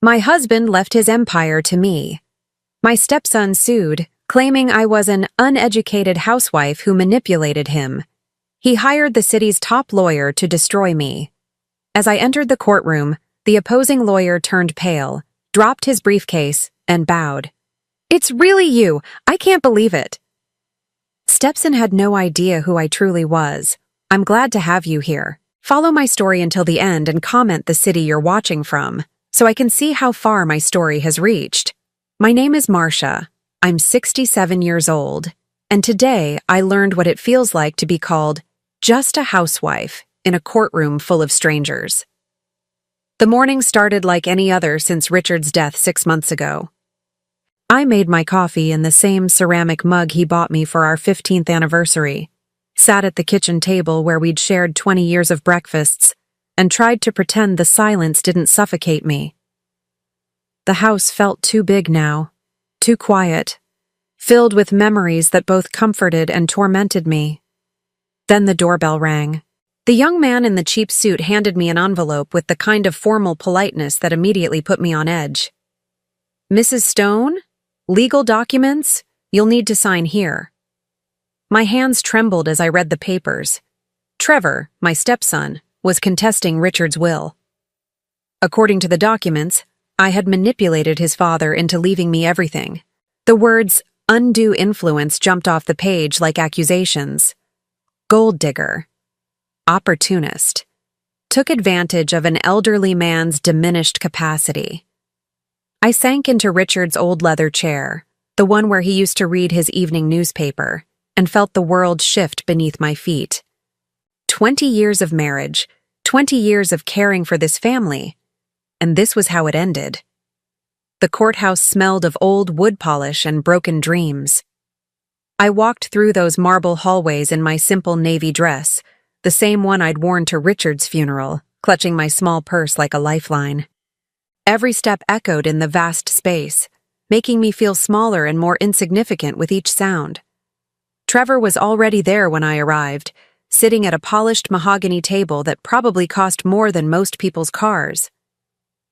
My husband left his empire to me. My stepson sued, claiming I was an uneducated housewife who manipulated him. He hired the city's top lawyer to destroy me. As I entered the courtroom, the opposing lawyer turned pale, dropped his briefcase, and bowed. "It's really you! I can't believe it!" Stepson had no idea who I truly was. "I'm glad to have you here. Follow my story until the end and comment the city you're watching from, so I can see how far my story has reached. My name is Marcia. I'm 67 years old, and today I learned what it feels like to be called just a housewife in a courtroom full of strangers." The morning started like any other since Richard's death 6 months ago. I made my coffee in the same ceramic mug he bought me for our 15th anniversary, sat at the kitchen table where we'd shared 20 years of breakfasts, and tried to pretend the silence didn't suffocate me. The house felt too big now, too quiet, filled with memories that both comforted and tormented me. Then the doorbell rang. The young man in the cheap suit handed me an envelope with the kind of formal politeness that immediately put me on edge. "Mrs. Stone? Legal documents? You'll need to sign here." My hands trembled as I read the papers. Trevor, my stepson, was contesting Richard's will. According to the documents, I had manipulated his father into leaving me everything. The words undue influence jumped off the page like accusations. Gold digger. Opportunist. Took advantage of an elderly man's diminished capacity. I sank into Richard's old leather chair, the one where he used to read his evening newspaper, and felt the world shift beneath my feet. 20 years of marriage, 20 years of caring for this family, and this was how it ended. The courthouse smelled of old wood polish and broken dreams. I walked through those marble hallways in my simple navy dress, the same one I'd worn to Richard's funeral, clutching my small purse like a lifeline. Every step echoed in the vast space, making me feel smaller and more insignificant with each sound. Trevor was already there when I arrived, sitting at a polished mahogany table that probably cost more than most people's cars.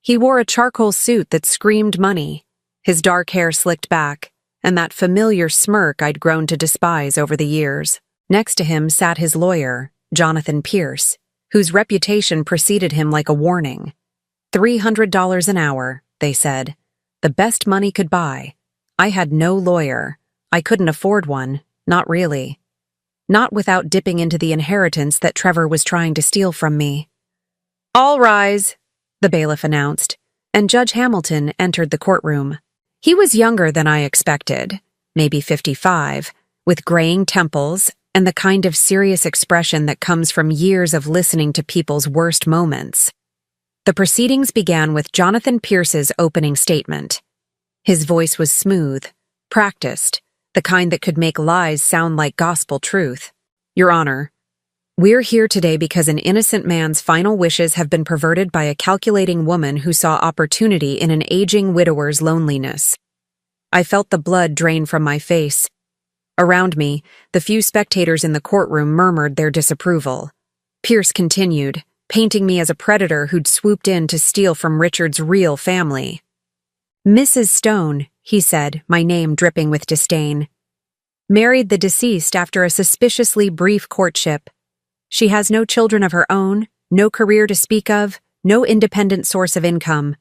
He wore a charcoal suit that screamed money, his dark hair slicked back, and that familiar smirk I'd grown to despise over the years. Next to him sat his lawyer, Jonathan Pierce, whose reputation preceded him like a warning. $300 an hour, they said. The best money could buy. I had no lawyer. I couldn't afford one, not really. Not without dipping into the inheritance that Trevor was trying to steal from me. "All rise," the bailiff announced, and Judge Hamilton entered the courtroom. He was younger than I expected, maybe 55, with graying temples and the kind of serious expression that comes from years of listening to people's worst moments. The proceedings began with Jonathan Pierce's opening statement. His voice was smooth, practiced, the kind that could make lies sound like gospel truth. "Your Honor, we're here today because an innocent man's final wishes have been perverted by a calculating woman who saw opportunity in an aging widower's loneliness." I felt the blood drain from my face. Around me, the few spectators in the courtroom murmured their disapproval. Pierce continued, painting me as a predator who'd swooped in to steal from Richard's real family. "Mrs. Stone," he said, my name dripping with disdain, "married the deceased after a suspiciously brief courtship. She has no children of her own, no career to speak of, no independent source of income.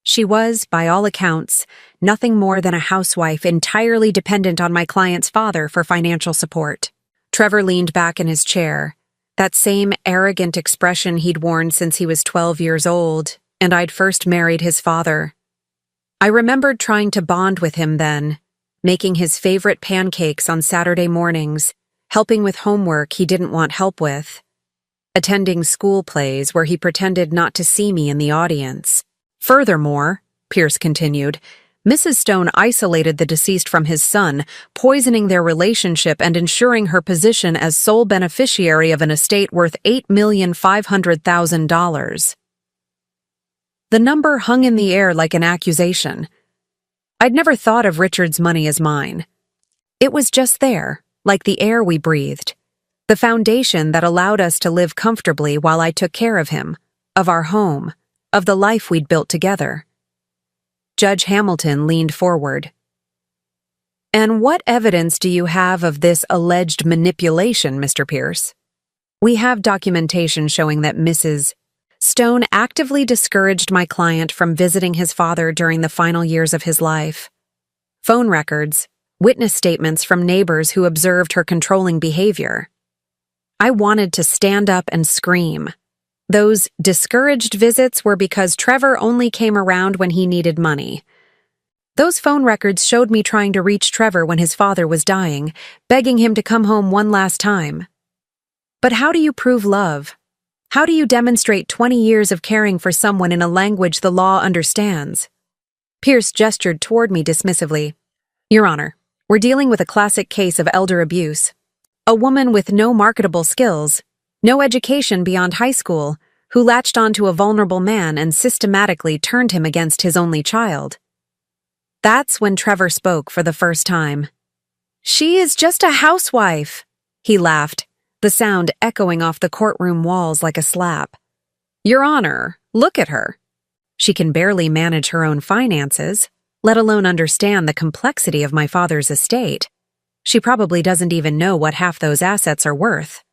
She was, by all accounts, nothing more than a housewife entirely dependent on my client's father for financial support." Trevor leaned back in his chair, that same arrogant expression he'd worn since he was 12 years old, and I'd first married his father. I remembered trying to bond with him then, making his favorite pancakes on Saturday mornings, helping with homework he didn't want help with, attending school plays where he pretended not to see me in the audience. "Furthermore," Pierce continued, "Mrs. Stone isolated the deceased from his son, poisoning their relationship and ensuring her position as sole beneficiary of an estate worth $8,500,000. The number hung in the air like an accusation. I'd never thought of Richard's money as mine. It was just there, like the air we breathed, the foundation that allowed us to live comfortably while I took care of him, of our home, of the life we'd built together. Judge Hamilton leaned forward. "And what evidence do you have of this alleged manipulation, Mr. Pierce?" "We have documentation showing that Mrs. Stone actively discouraged my client from visiting his father during the final years of his life. Phone records, witness statements from neighbors who observed her controlling behavior." I wanted to stand up and scream. Those discouraged visits were because Trevor only came around when he needed money. Those phone records showed me trying to reach Trevor when his father was dying, begging him to come home one last time. But how do you prove love? How do you demonstrate 20 years of caring for someone in a language the law understands? Pierce gestured toward me dismissively. "Your Honor, we're dealing with a classic case of elder abuse. A woman with no marketable skills, no education beyond high school, who latched onto a vulnerable man and systematically turned him against his only child." That's when Trevor spoke for the first time. "She is just a housewife," he laughed, the sound echoing off the courtroom walls like a slap. "Your Honor, look at her. She can barely manage her own finances, let alone understand the complexity of my father's estate. She probably doesn't even know what half those assets are worth."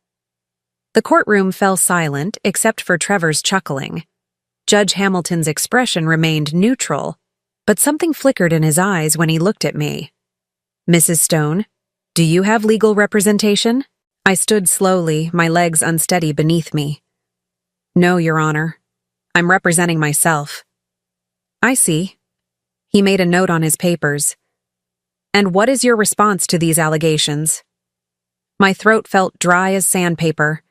The courtroom fell silent except for Trevor's chuckling. Judge Hamilton's expression remained neutral, but something flickered in his eyes when he looked at me. "Mrs. Stone, do you have legal representation?" I stood slowly, my legs unsteady beneath me. "No, Your Honor. I'm representing myself." "I see." He made a note on his papers. "And what is your response to these allegations?" My throat felt dry as sandpaper.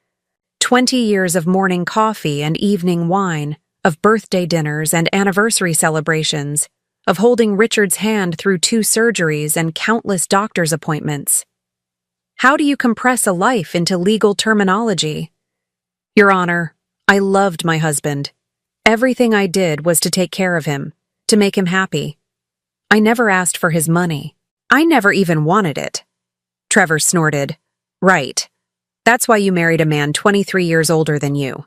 20 years of morning coffee and evening wine, of birthday dinners and anniversary celebrations, of holding Richard's hand through 2 surgeries and countless doctor's appointments. How do you compress a life into legal terminology? Your Honor, I loved my husband. Everything I did was to take care of him, to make him happy. I never asked for his money. I never even wanted it. Trevor snorted. Right. That's why you married a man 23 years older than you.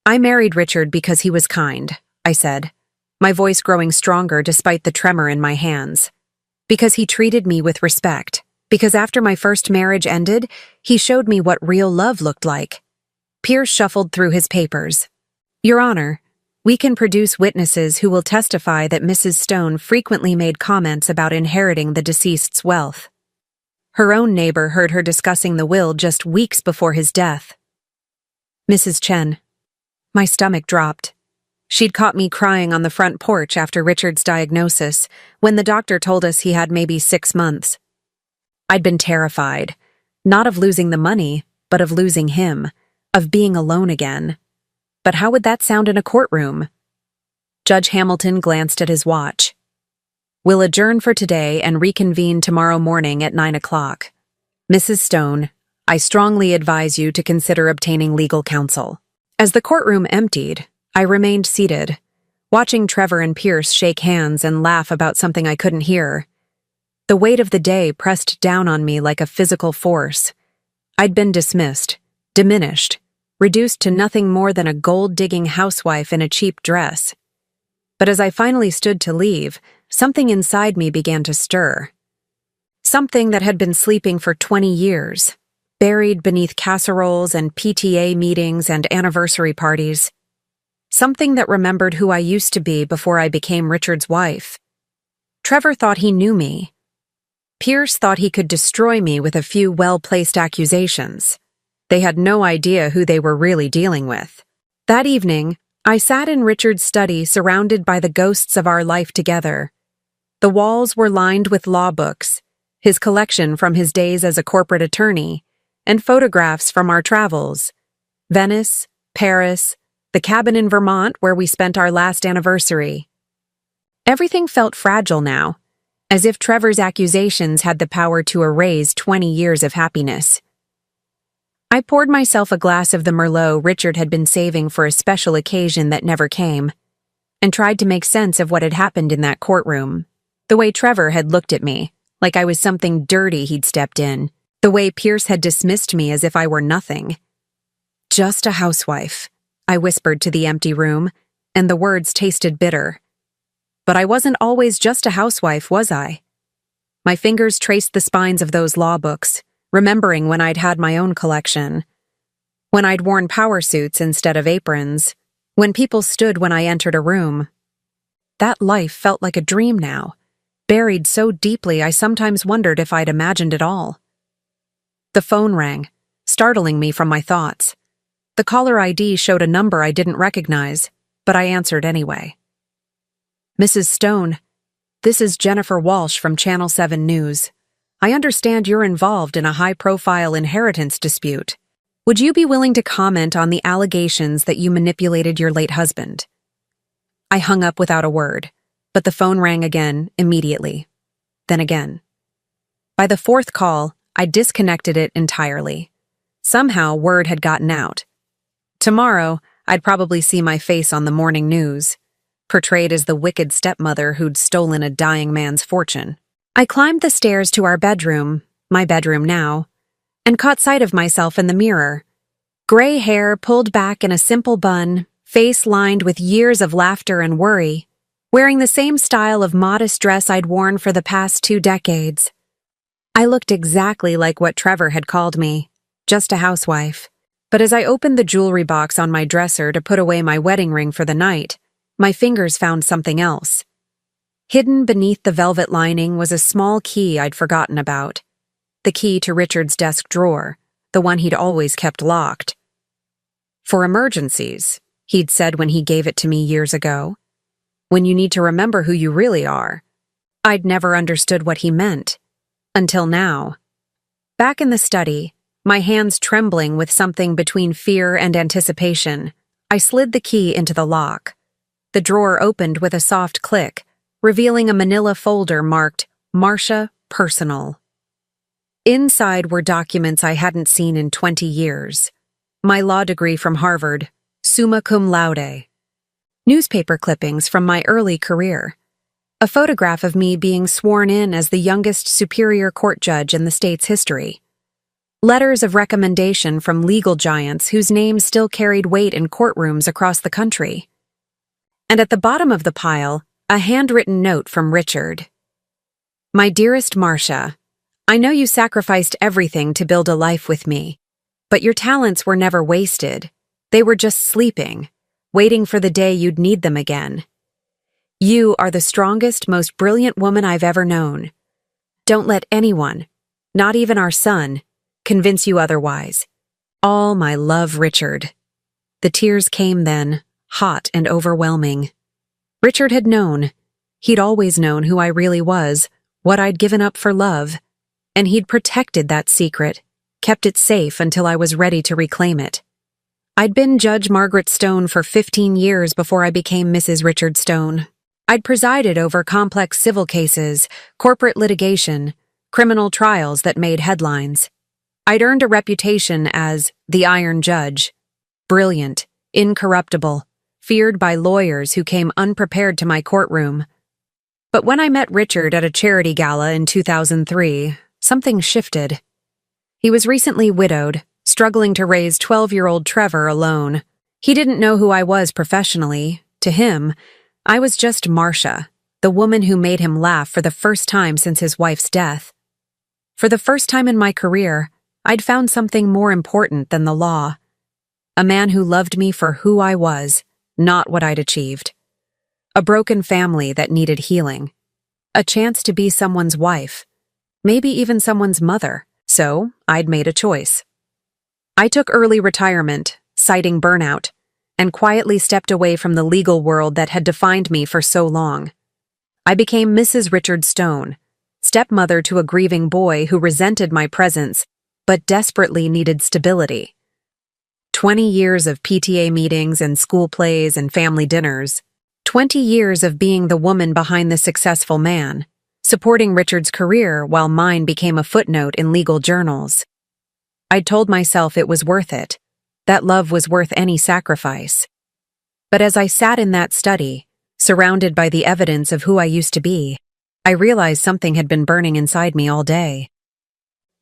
I married Richard because he was kind, I said, my voice growing stronger despite the tremor in my hands. Because he treated me with respect. Because after my first marriage ended, he showed me what real love looked like. Pierce shuffled through his papers. Your Honor, we can produce witnesses who will testify that Mrs. Stone frequently made comments about inheriting the deceased's wealth. Her own neighbor heard her discussing the will just weeks before his death. Mrs. Chen. My stomach dropped. She'd caught me crying on the front porch after Richard's diagnosis, when the doctor told us he had maybe 6 months. I'd been terrified, not of losing the money, but of losing him, of being alone again. But how would that sound in a courtroom? Judge Hamilton glanced at his watch. We'll adjourn for today and reconvene tomorrow morning at 9 o'clock. Mrs. Stone, I strongly advise you to consider obtaining legal counsel. As the courtroom emptied, I remained seated, watching Trevor and Pierce shake hands and laugh about something I couldn't hear. The weight of the day pressed down on me like a physical force. I'd been dismissed, diminished, reduced to nothing more than a gold-digging housewife in a cheap dress. But as I finally stood to leave, something inside me began to stir. Something that had been sleeping for 20 years, buried beneath casseroles and PTA meetings and anniversary parties. Something that remembered who I used to be before I became Richard's wife. Trevor thought he knew me. Pierce thought he could destroy me with a few well-placed accusations. They had no idea who they were really dealing with. That evening, I sat in Richard's study surrounded by the ghosts of our life together. The walls were lined with law books, his collection from his days as a corporate attorney, and photographs from our travels. Venice, Paris, the cabin in Vermont where we spent our last anniversary. Everything felt fragile now, as if Trevor's accusations had the power to erase 20 years of happiness. I poured myself a glass of the Merlot Richard had been saving for a special occasion that never came, and tried to make sense of what had happened in that courtroom. The way Trevor had looked at me, like I was something dirty he'd stepped in. The way Pierce had dismissed me as if I were nothing. Just a housewife, I whispered to the empty room, and the words tasted bitter. But I wasn't always just a housewife, was I? My fingers traced the spines of those law books, remembering when I'd had my own collection. When I'd worn power suits instead of aprons. When people stood when I entered a room. That life felt like a dream now, buried so deeply I sometimes wondered if I'd imagined it all. The phone rang, startling me from my thoughts. The caller ID showed a number I didn't recognize, but I answered anyway. Mrs. Stone, this is Jennifer Walsh from Channel 7 News. I understand you're involved in a high-profile inheritance dispute. Would you be willing to comment on the allegations that you manipulated your late husband? I hung up without a word, but the phone rang again immediately. Then again. By the fourth call, I disconnected it entirely. Somehow, word had gotten out. Tomorrow, I'd probably see my face on the morning news, portrayed as the wicked stepmother who'd stolen a dying man's fortune. I climbed the stairs to our bedroom, my bedroom now, and caught sight of myself in the mirror. Gray hair pulled back in a simple bun, face lined with years of laughter and worry, wearing the same style of modest dress I'd worn for the past 2 decades. I looked exactly like what Trevor had called me, just a housewife. But as I opened the jewelry box on my dresser to put away my wedding ring for the night, my fingers found something else. Hidden beneath the velvet lining was a small key I'd forgotten about. The key to Richard's desk drawer, the one he'd always kept locked. For emergencies, he'd said when he gave it to me years ago. When you need to remember who you really are. I'd never understood what he meant. Until now. Back in the study, my hands trembling with something between fear and anticipation, I slid the key into the lock. The drawer opened with a soft click, revealing a manila folder marked Marcia Personal. Inside were documents I hadn't seen in 20 years. My law degree from Harvard, summa cum laude. Newspaper clippings from my early career. A photograph of me being sworn in as the youngest Superior Court judge in the state's history. Letters of recommendation from legal giants whose names still carried weight in courtrooms across the country. And at the bottom of the pile, a handwritten note from Richard. My dearest Marcia, I know you sacrificed everything to build a life with me, but your talents were never wasted. They were just sleeping, waiting for the day you'd need them again. You are the strongest, most brilliant woman I've ever known. Don't let anyone, not even our son, convince you otherwise. All my love, Richard. The tears came then, hot and overwhelming. Richard had known. He'd always known who I really was, what I'd given up for love, and he'd protected that secret, kept it safe until I was ready to reclaim it. I'd been Judge Margaret Stone for 15 years before I became Mrs. Richard Stone. I'd presided over complex civil cases, corporate litigation, criminal trials that made headlines. I'd earned a reputation as the Iron Judge, brilliant, incorruptible, feared by lawyers who came unprepared to my courtroom. But when I met Richard at a charity gala in 2003, something shifted. He was recently widowed, struggling to raise 12-year-old Trevor alone. He didn't know who I was professionally. To him, I was just Marcia, the woman who made him laugh for the first time since his wife's death. For the first time in my career, I'd found something more important than the law. A man who loved me for who I was, not what I'd achieved. A broken family that needed healing. A chance to be someone's wife. Maybe even someone's mother. So, I'd made a choice. I took early retirement, citing burnout, and quietly stepped away from the legal world that had defined me for so long. I became Mrs. Richard Stone, stepmother to a grieving boy who resented my presence but desperately needed stability. 20 years of PTA meetings and school plays and family dinners. 20 years of being the woman behind the successful man, supporting Richard's career while mine became a footnote in legal journals. I'd told myself it was worth it, that love was worth any sacrifice. But as I sat in that study, surrounded by the evidence of who I used to be, I realized something had been burning inside me all day.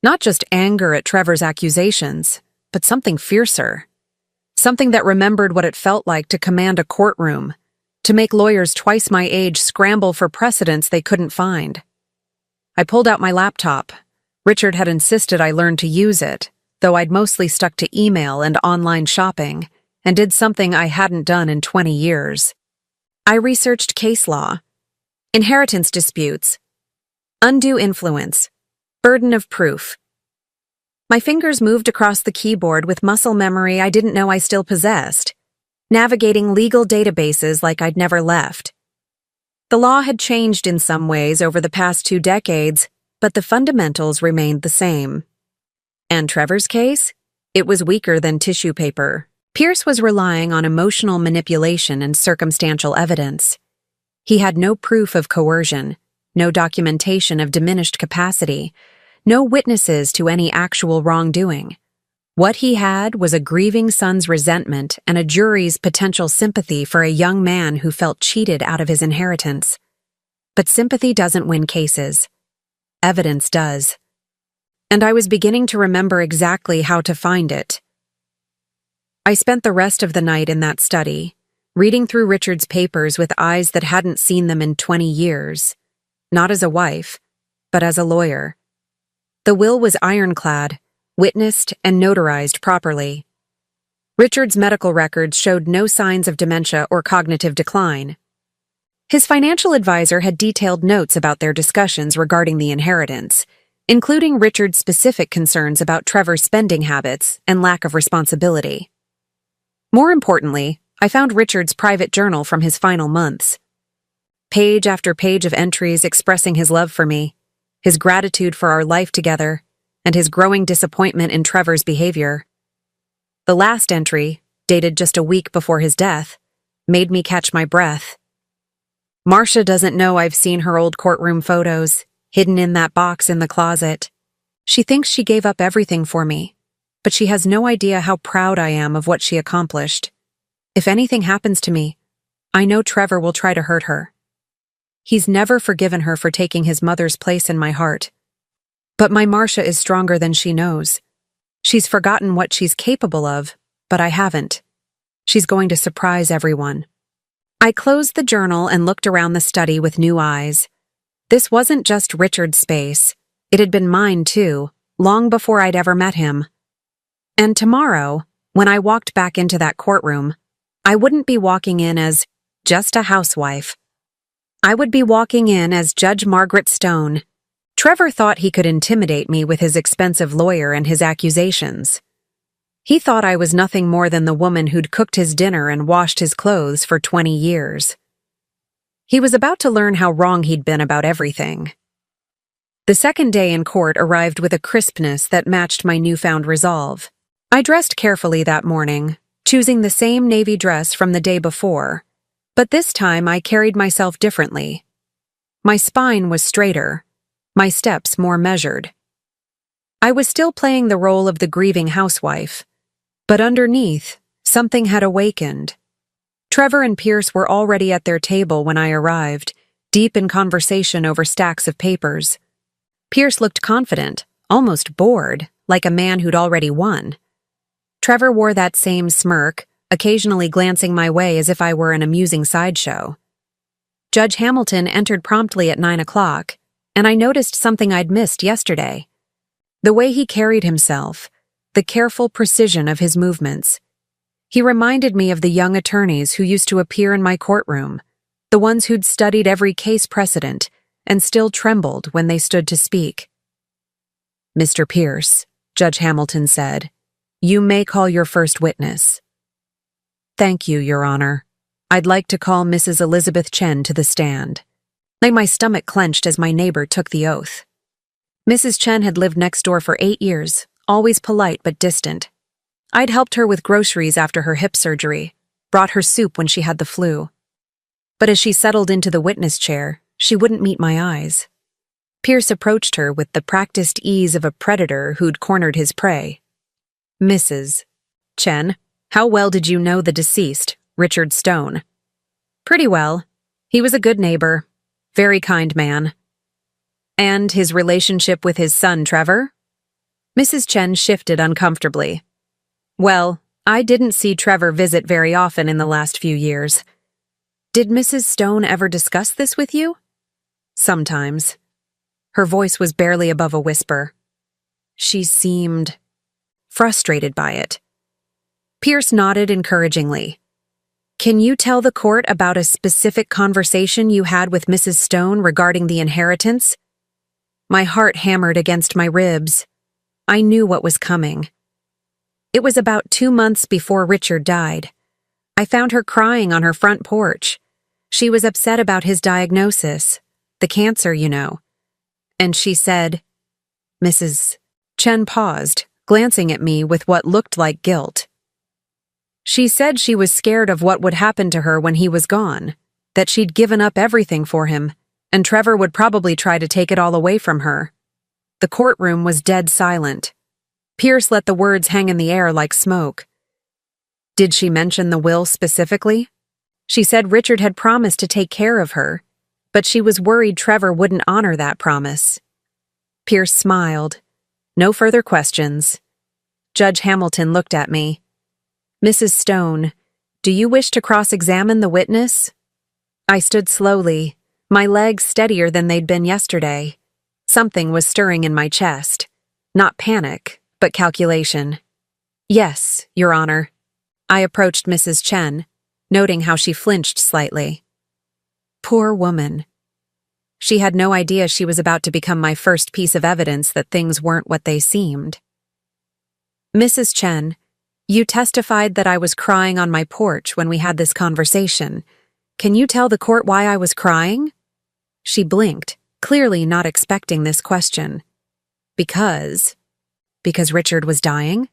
Not just anger at Trevor's accusations, but something fiercer. Something that remembered what it felt like to command a courtroom, to make lawyers twice my age scramble for precedents they couldn't find. I pulled out my laptop. Richard had insisted I learn to use it, though I'd mostly stuck to email and online shopping, and did something I hadn't done in 20 years. I researched case law, inheritance disputes, undue influence, burden of proof. My fingers moved across the keyboard with muscle memory I didn't know I still possessed, navigating legal databases like I'd never left. The law had changed in some ways over the past 2 decades, but the fundamentals remained the same. And Trevor's case? It was weaker than tissue paper. Pierce was relying on emotional manipulation and circumstantial evidence. He had no proof of coercion, no documentation of diminished capacity, no witnesses to any actual wrongdoing. What he had was a grieving son's resentment and a jury's potential sympathy for a young man who felt cheated out of his inheritance. But sympathy doesn't win cases. Evidence does. And I was beginning to remember exactly how to find it. I spent the rest of the night in that study, reading through Richard's papers with eyes that hadn't seen them in 20 years, not as a wife, but as a lawyer. The will was ironclad, witnessed and notarized properly. Richard's medical records showed no signs of dementia or cognitive decline. His financial advisor had detailed notes about their discussions regarding the inheritance, including Richard's specific concerns about Trevor's spending habits and lack of responsibility. More importantly, I found Richard's private journal from his final months. Page after page of entries expressing his love for me, his gratitude for our life together, and his growing disappointment in Trevor's behavior. The last entry, dated just a week before his death, made me catch my breath. Marcia doesn't know I've seen her old courtroom photos, hidden in that box in the closet. She thinks she gave up everything for me, but she has no idea how proud I am of what she accomplished. If anything happens to me, I know Trevor will try to hurt her. He's never forgiven her for taking his mother's place in my heart. But my Marcia is stronger than she knows. She's forgotten what she's capable of, but I haven't. She's going to surprise everyone. I closed the journal and looked around the study with new eyes. This wasn't just Richard's space. It had been mine too, long before I'd ever met him. And tomorrow, when I walked back into that courtroom, I wouldn't be walking in as just a housewife. I would be walking in as Judge Margaret Stone. Trevor thought he could intimidate me with his expensive lawyer and his accusations. He thought I was nothing more than the woman who'd cooked his dinner and washed his clothes for 20 years. He was about to learn how wrong he'd been about everything. The second day in court arrived with a crispness that matched my newfound resolve. I dressed carefully that morning, choosing the same navy dress from the day before, but this time I carried myself differently. My spine was straighter, my steps more measured. I was still playing the role of the grieving housewife, but underneath, something had awakened. Trevor and Pierce were already at their table when I arrived, deep in conversation over stacks of papers. Pierce looked confident, almost bored, like a man who'd already won. Trevor wore that same smirk, occasionally glancing my way as if I were an amusing sideshow. Judge Hamilton entered promptly at 9 o'clock, and I noticed something I'd missed yesterday. The way he carried himself, the careful precision of his movements. He reminded me of the young attorneys who used to appear in my courtroom, the ones who'd studied every case precedent and still trembled when they stood to speak. "Mr. Pierce," Judge Hamilton said, "you may call your first witness." "Thank you, Your Honor. I'd like to call Mrs. Elizabeth Chen to the stand." My stomach clenched as my neighbor took the oath. Mrs. Chen had lived next door for 8 years, always polite but distant. I'd helped her with groceries after her hip surgery, brought her soup when she had the flu. But as she settled into the witness chair, she wouldn't meet my eyes. Pierce approached her with the practiced ease of a predator who'd cornered his prey. "Mrs. Chen, how well did you know the deceased, Richard Stone?" "Pretty well. He was a good neighbor, very kind man." "And his relationship with his son, Trevor?" Mrs. Chen shifted uncomfortably. "Well, I didn't see Trevor visit very often in the last few years." Did Mrs. Stone ever discuss this with you? Sometimes. Her voice was barely above a whisper. She seemed frustrated by it. Pierce nodded encouragingly. Can you tell the court about a specific conversation you had with Mrs. Stone regarding the inheritance? My heart hammered against my ribs. I knew what was coming. It was about 2 months before Richard died. I found her crying on her front porch. She was upset about his diagnosis, the cancer, you know. And she said, Mrs. Chen paused, glancing at me with what looked like guilt. She said she was scared of what would happen to her when he was gone, that she'd given up everything for him, and Trevor would probably try to take it all away from her. The courtroom was dead silent. Pierce let the words hang in the air like smoke. Did she mention the will specifically? She said Richard had promised to take care of her, but she was worried Trevor wouldn't honor that promise. Pierce smiled. No further questions. Judge Hamilton looked at me. Mrs. Stone, do you wish to cross-examine the witness? I stood slowly, my legs steadier than they'd been yesterday. Something was stirring in my chest. Not panic, but calculation. Yes, Your Honor. I approached Mrs. Chen, noting how she flinched slightly. Poor woman. She had no idea she was about to become my first piece of evidence that things weren't what they seemed. Mrs. Chen, you testified that I was crying on my porch when we had this conversation. Can you tell the court why I was crying? She blinked, clearly not expecting this question. Because Richard was dying?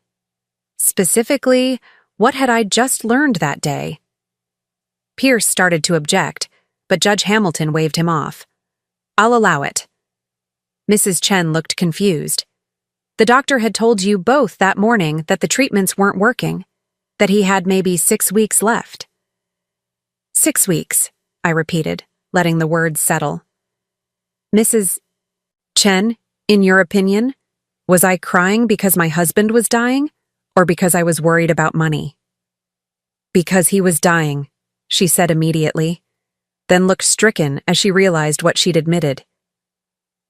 Specifically, what had I just learned that day? Pierce started to object, but Judge Hamilton waved him off. I'll allow it. Mrs. Chen looked confused. The doctor had told you both that morning that the treatments weren't working, that he had maybe 6 weeks left. 6 weeks, I repeated, letting the words settle. Mrs. Chen, in your opinion, was I crying because my husband was dying, or because I was worried about money? Because he was dying, she said immediately, then looked stricken as she realized what she'd admitted.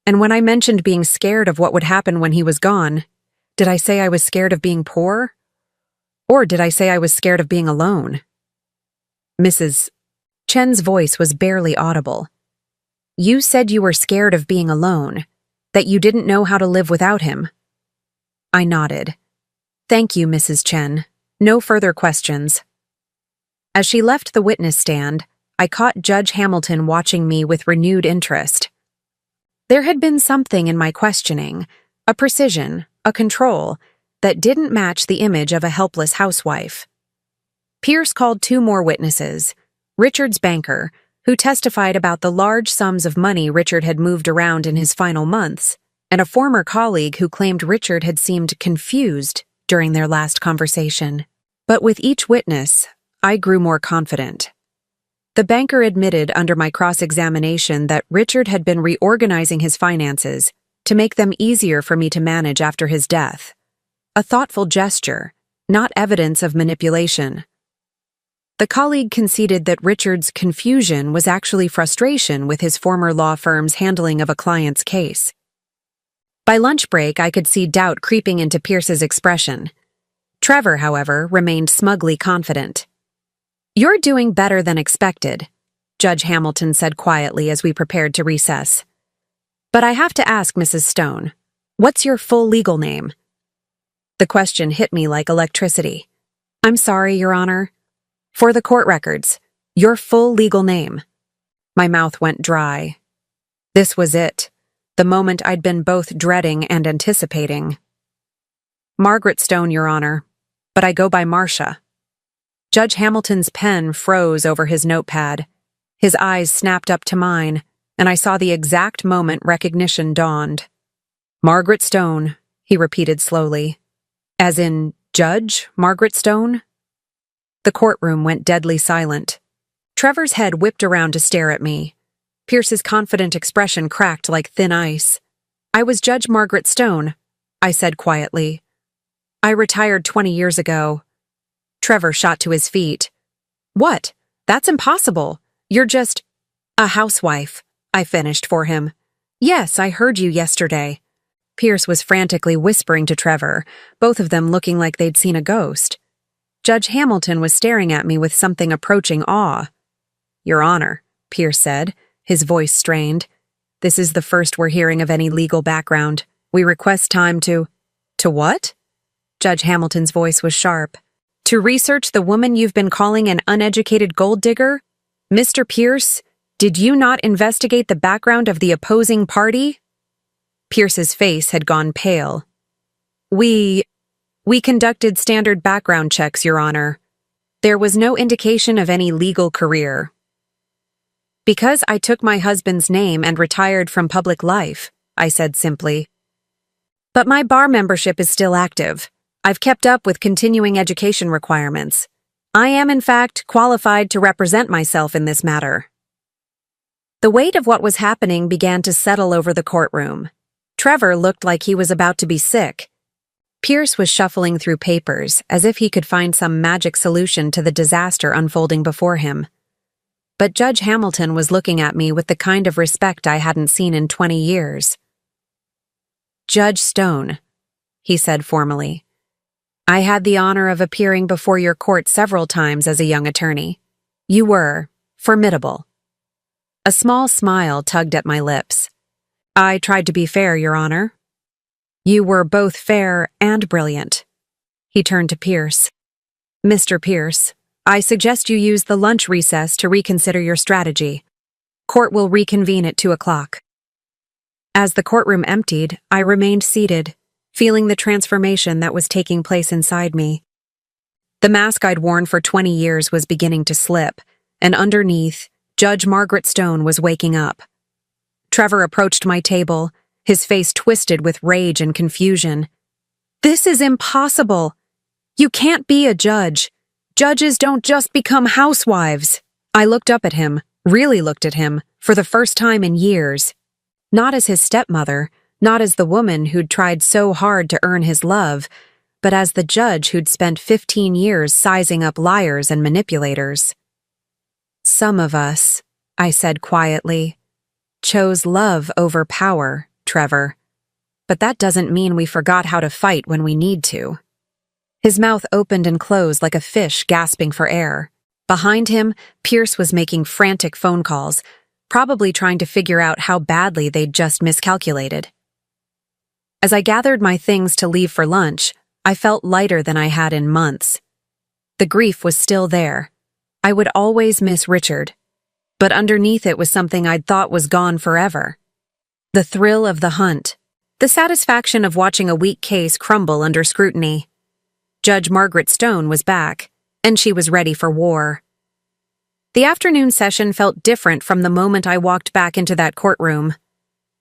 And when I mentioned being scared of what would happen when he was gone, did I say I was scared of being poor? Or did I say I was scared of being alone? Mrs. Chen's voice was barely audible. You said you were scared of being alone, that you didn't know how to live without him. I nodded. Thank you, Mrs. Chen. No further questions. As she left the witness stand, I caught Judge Hamilton watching me with renewed interest. There had been something in my questioning, a precision, a control, that didn't match the image of a helpless housewife. Pierce called 2 more witnesses, Richard's banker, who testified about the large sums of money Richard had moved around in his final months, and a former colleague who claimed Richard had seemed confused during their last conversation. But with each witness, I grew more confident. The banker admitted under my cross-examination that Richard had been reorganizing his finances to make them easier for me to manage after his death. A thoughtful gesture, not evidence of manipulation. The colleague conceded that Richard's confusion was actually frustration with his former law firm's handling of a client's case. By lunch break, I could see doubt creeping into Pierce's expression. Trevor, however, remained smugly confident. You're doing better than expected, Judge Hamilton said quietly as we prepared to recess. But I have to ask, Mrs. Stone, what's your full legal name? The question hit me like electricity. I'm sorry, Your Honor. For the court records, your full legal name. My mouth went dry. This was it, the moment I'd been both dreading and anticipating. Margaret Stone, Your Honor, but I go by Marcia. Judge Hamilton's pen froze over his notepad. His eyes snapped up to mine, and I saw the exact moment recognition dawned. Margaret Stone, he repeated slowly. As in, Judge Margaret Stone? The courtroom went deadly silent. Trevor's head whipped around to stare at me. Pierce's confident expression cracked like thin ice. I was Judge Margaret Stone, I said quietly. I retired 20 years ago. Trevor shot to his feet. What? That's impossible. You're just a housewife, I finished for him. Yes, I heard you yesterday. Pierce was frantically whispering to Trevor, both of them looking like they'd seen a ghost. Judge Hamilton was staring at me with something approaching awe. Your Honor, Pierce said, his voice strained. This is the first we're hearing of any legal background. We request time to— To what? Judge Hamilton's voice was sharp. To research the woman you've been calling an uneducated gold digger? Mr. Pierce, did you not investigate the background of the opposing party? Pierce's face had gone pale. We conducted standard background checks, Your Honor. There was no indication of any legal career. Because I took my husband's name and retired from public life, I said simply. But my bar membership is still active. I've kept up with continuing education requirements. I am, in fact, qualified to represent myself in this matter. The weight of what was happening began to settle over the courtroom. Trevor looked like he was about to be sick. Pierce was shuffling through papers as if he could find some magic solution to the disaster unfolding before him. But Judge Hamilton was looking at me with the kind of respect I hadn't seen in 20 years. Judge Stone, he said formally. I had the honor of appearing before your court several times as a young attorney. You were formidable. A small smile tugged at my lips. I tried to be fair, Your Honor. You were both fair and brilliant. He turned to Pierce. Mr. Pierce, I suggest you use the lunch recess to reconsider your strategy. Court will reconvene at 2 o'clock. As the courtroom emptied, I remained seated, feeling the transformation that was taking place inside me. The mask I'd worn for 20 years was beginning to slip, and underneath, Judge Margaret Stone was waking up. Trevor approached my table, his face twisted with rage and confusion. This is impossible. You can't be a judge. Judges don't just become housewives. I looked up at him, really looked at him, for the first time in years. Not as his stepmother, not as the woman who'd tried so hard to earn his love, but as the judge who'd spent 15 years sizing up liars and manipulators. Some of us, I said quietly, chose love over power, Trevor. But that doesn't mean we forgot how to fight when we need to. His mouth opened and closed like a fish gasping for air. Behind him, Pierce was making frantic phone calls, probably trying to figure out how badly they'd just miscalculated. As I gathered my things to leave for lunch, I felt lighter than I had in months. The grief was still there. I would always miss Richard. But underneath it was something I'd thought was gone forever. The thrill of the hunt. The satisfaction of watching a weak case crumble under scrutiny. Judge Margaret Stone was back, and she was ready for war. The afternoon session felt different from the moment I walked back into that courtroom.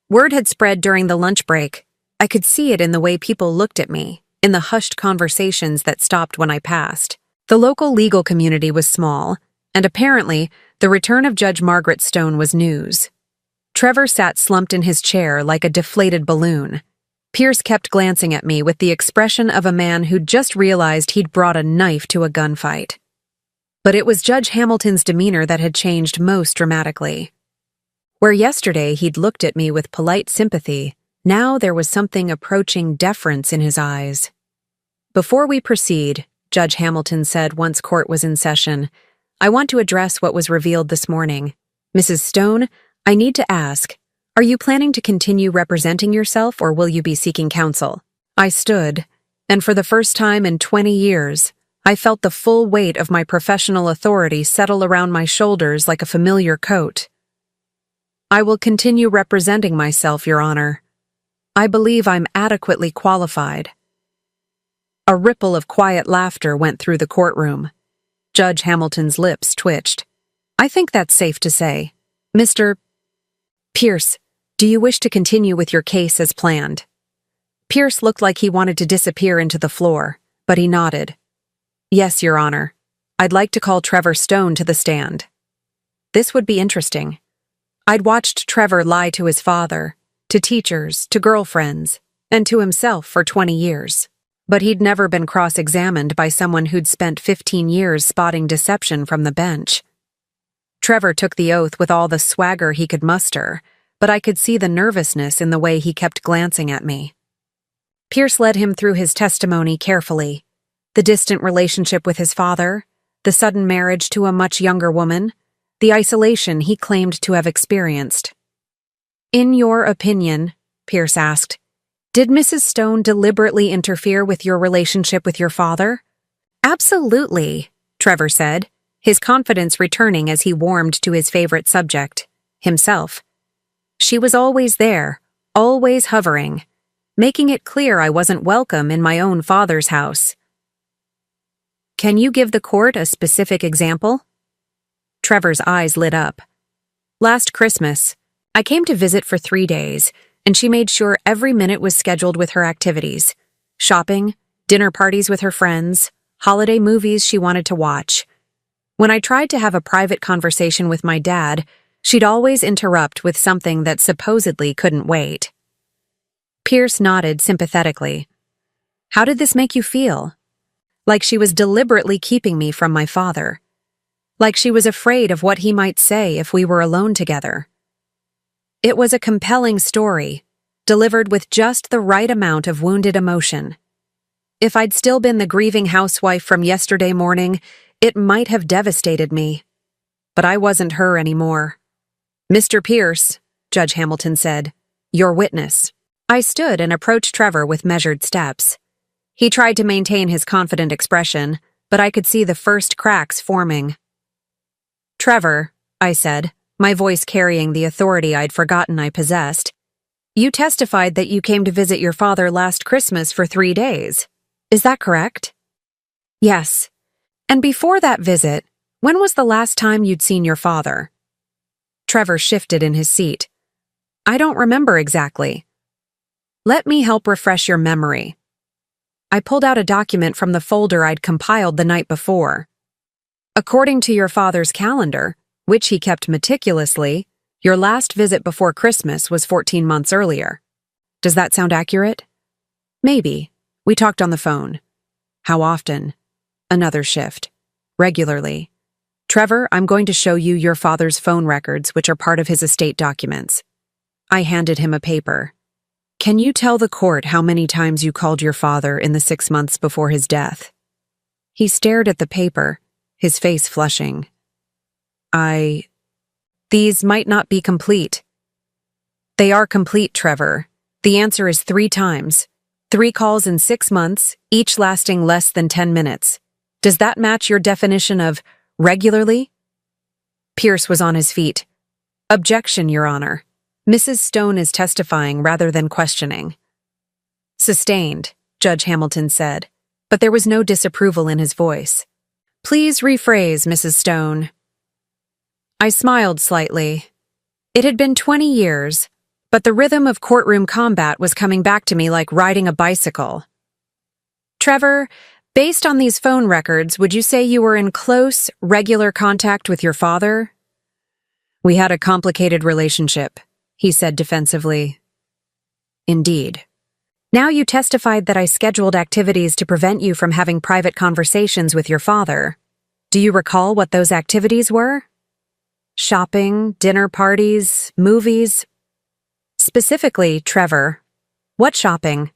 Word had spread during the lunch break. I could see it in the way people looked at me, in the hushed conversations that stopped when I passed. The local legal community was small, and apparently, the return of Judge Margaret Stone was news. Trevor sat slumped in his chair like a deflated balloon. Pierce kept glancing at me with the expression of a man who'd just realized he'd brought a knife to a gunfight. But it was Judge Hamilton's demeanor that had changed most dramatically. Where yesterday he'd looked at me with polite sympathy, now there was something approaching deference in his eyes. Before we proceed, Judge Hamilton said once court was in session, I want to address what was revealed this morning. Mrs. Stone, I need to ask, are you planning to continue representing yourself or will you be seeking counsel? I stood, and for the first time in 20 years, I felt the full weight of my professional authority settle around my shoulders like a familiar coat. I will continue representing myself, Your Honor. I believe I'm adequately qualified. A ripple of quiet laughter went through the courtroom. Judge Hamilton's lips twitched. I think that's safe to say. Mr. Pierce, do you wish to continue with your case as planned? Pierce looked like he wanted to disappear into the floor, but he nodded. Yes, Your Honor. I'd like to call Trevor Stone to the stand. This would be interesting. I'd watched Trevor lie to his father, to teachers, to girlfriends, and to himself for 20 years. But he'd never been cross-examined by someone who'd spent 15 years spotting deception from the bench. Trevor took the oath with all the swagger he could muster, but I could see the nervousness in the way he kept glancing at me. Pierce led him through his testimony carefully. The distant relationship with his father, the sudden marriage to a much younger woman, the isolation he claimed to have experienced. "In your opinion," Pierce asked, "did Mrs. Stone deliberately interfere with your relationship with your father?" "Absolutely," Trevor said, his confidence returning as he warmed to his favorite subject, himself. "She was always there, always hovering, making it clear I wasn't welcome in my own father's house." "Can you give the court a specific example?" Trevor's eyes lit up. "Last Christmas, I came to visit for 3 days, and she made sure every minute was scheduled with her activities. Shopping, dinner parties with her friends, holiday movies she wanted to watch. When I tried to have a private conversation with my dad, she'd always interrupt with something that supposedly couldn't wait." Pierce nodded sympathetically. "How did this make you feel?" "Like she was deliberately keeping me from my father. Like she was afraid of what he might say if we were alone together." It was a compelling story, delivered with just the right amount of wounded emotion. If I'd still been the grieving housewife from yesterday morning, it might have devastated me. But I wasn't her anymore. "Mr. Pierce," Judge Hamilton said, "your witness." I stood and approached Trevor with measured steps. He tried to maintain his confident expression, but I could see the first cracks forming. "Trevor," I said, my voice carrying the authority I'd forgotten I possessed, "you testified that you came to visit your father last Christmas for 3 days. Is that correct?" "Yes. And before that visit, when was the last time you'd seen your father?" Trevor shifted in his seat. "I don't remember exactly." "Let me help refresh your memory." I pulled out a document from the folder I'd compiled the night before. "According to your father's calendar, which he kept meticulously, your last visit before Christmas was 14 months earlier. Does that sound accurate?" "Maybe. We talked on the phone." "How often?" "Another shift. Regularly." "Trevor, I'm going to show you your father's phone records, which are part of his estate documents." I handed him a paper. "Can you tell the court how many times you called your father in the 6 months before his death?" He stared at the paper, his face flushing. These might not be complete." "They are complete, Trevor. The answer is 3 times. 3 calls in 6 months, each lasting less than 10 minutes. Does that match your definition of regularly?" Pierce was on his feet. "Objection, Your Honor. Mrs. Stone is testifying rather than questioning." "Sustained," Judge Hamilton said, but there was no disapproval in his voice. "Please rephrase, Mrs. Stone." I smiled slightly. It had been 20 years, but the rhythm of courtroom combat was coming back to me like riding a bicycle. "Trevor, based on these phone records, would you say you were in close, regular contact with your father?" "We had a complicated relationship," he said defensively. "Indeed. Now you testified that I scheduled activities to prevent you from having private conversations with your father. Do you recall what those activities were?" "Shopping, dinner parties, movies." "Specifically, Trevor, what shopping?"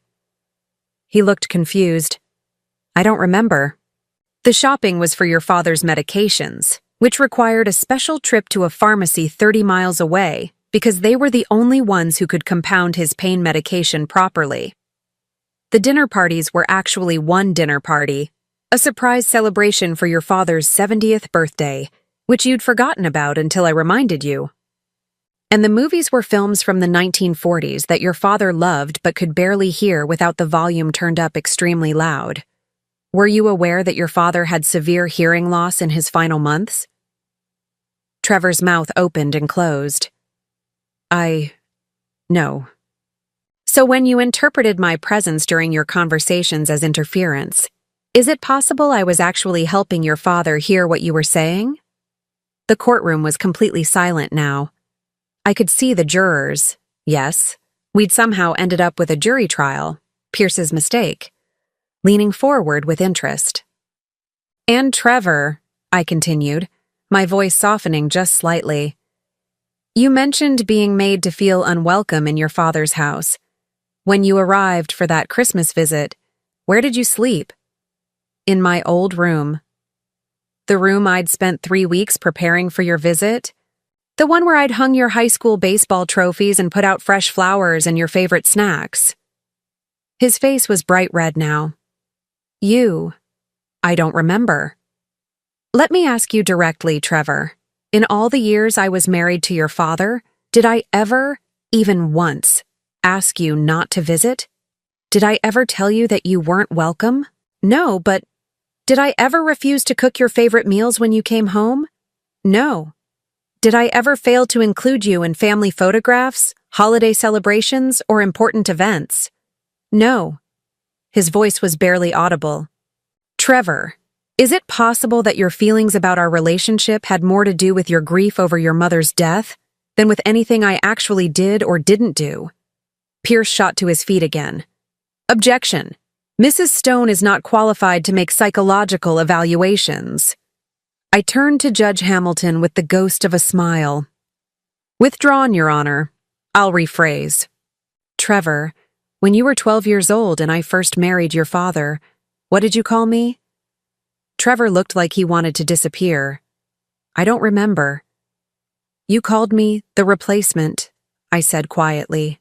He looked confused. "I don't remember." "The shopping was for your father's medications, which required a special trip to a pharmacy 30 miles away because they were the only ones who could compound his pain medication properly. The dinner parties were actually one dinner party, a surprise celebration for your father's 70th birthday, which you'd forgotten about until I reminded you. And the movies were films from the 1940s that your father loved but could barely hear without the volume turned up extremely loud. Were you aware that your father had severe hearing loss in his final months?" Trevor's mouth opened and closed. No. "So when you interpreted my presence during your conversations as interference, is it possible I was actually helping your father hear what you were saying?" The courtroom was completely silent now. I could see the jurors. Yes, we'd somehow ended up with a jury trial, Pierce's mistake, leaning forward with interest. "And Trevor," I continued, my voice softening just slightly. You mentioned being made to feel unwelcome in your father's house. When you arrived for that Christmas visit, where did you sleep? In my old room. The room I'd spent 3 weeks preparing for your visit? The one where I'd hung your high school baseball trophies and put out fresh flowers and your favorite snacks. His face was bright red now. I don't remember. Let me ask you directly, Trevor. In all the years I was married to your father, did I ever, even once, ask you not to visit? Did I ever tell you that you weren't welcome? No, but did I ever refuse to cook your favorite meals when you came home? No. Did I ever fail to include you in family photographs, holiday celebrations, or important events? No. His voice was barely audible. Trevor, is it possible that your feelings about our relationship had more to do with your grief over your mother's death than with anything I actually did or didn't do? Pierce shot to his feet again. Objection. Mrs. Stone is not qualified to make psychological evaluations. I turned to Judge Hamilton with the ghost of a smile. Withdrawn, Your Honor. I'll rephrase. Trevor, when you were 12 years old and I first married your father, what did you call me? Trevor looked like he wanted to disappear. I don't remember. You called me the replacement, I said quietly.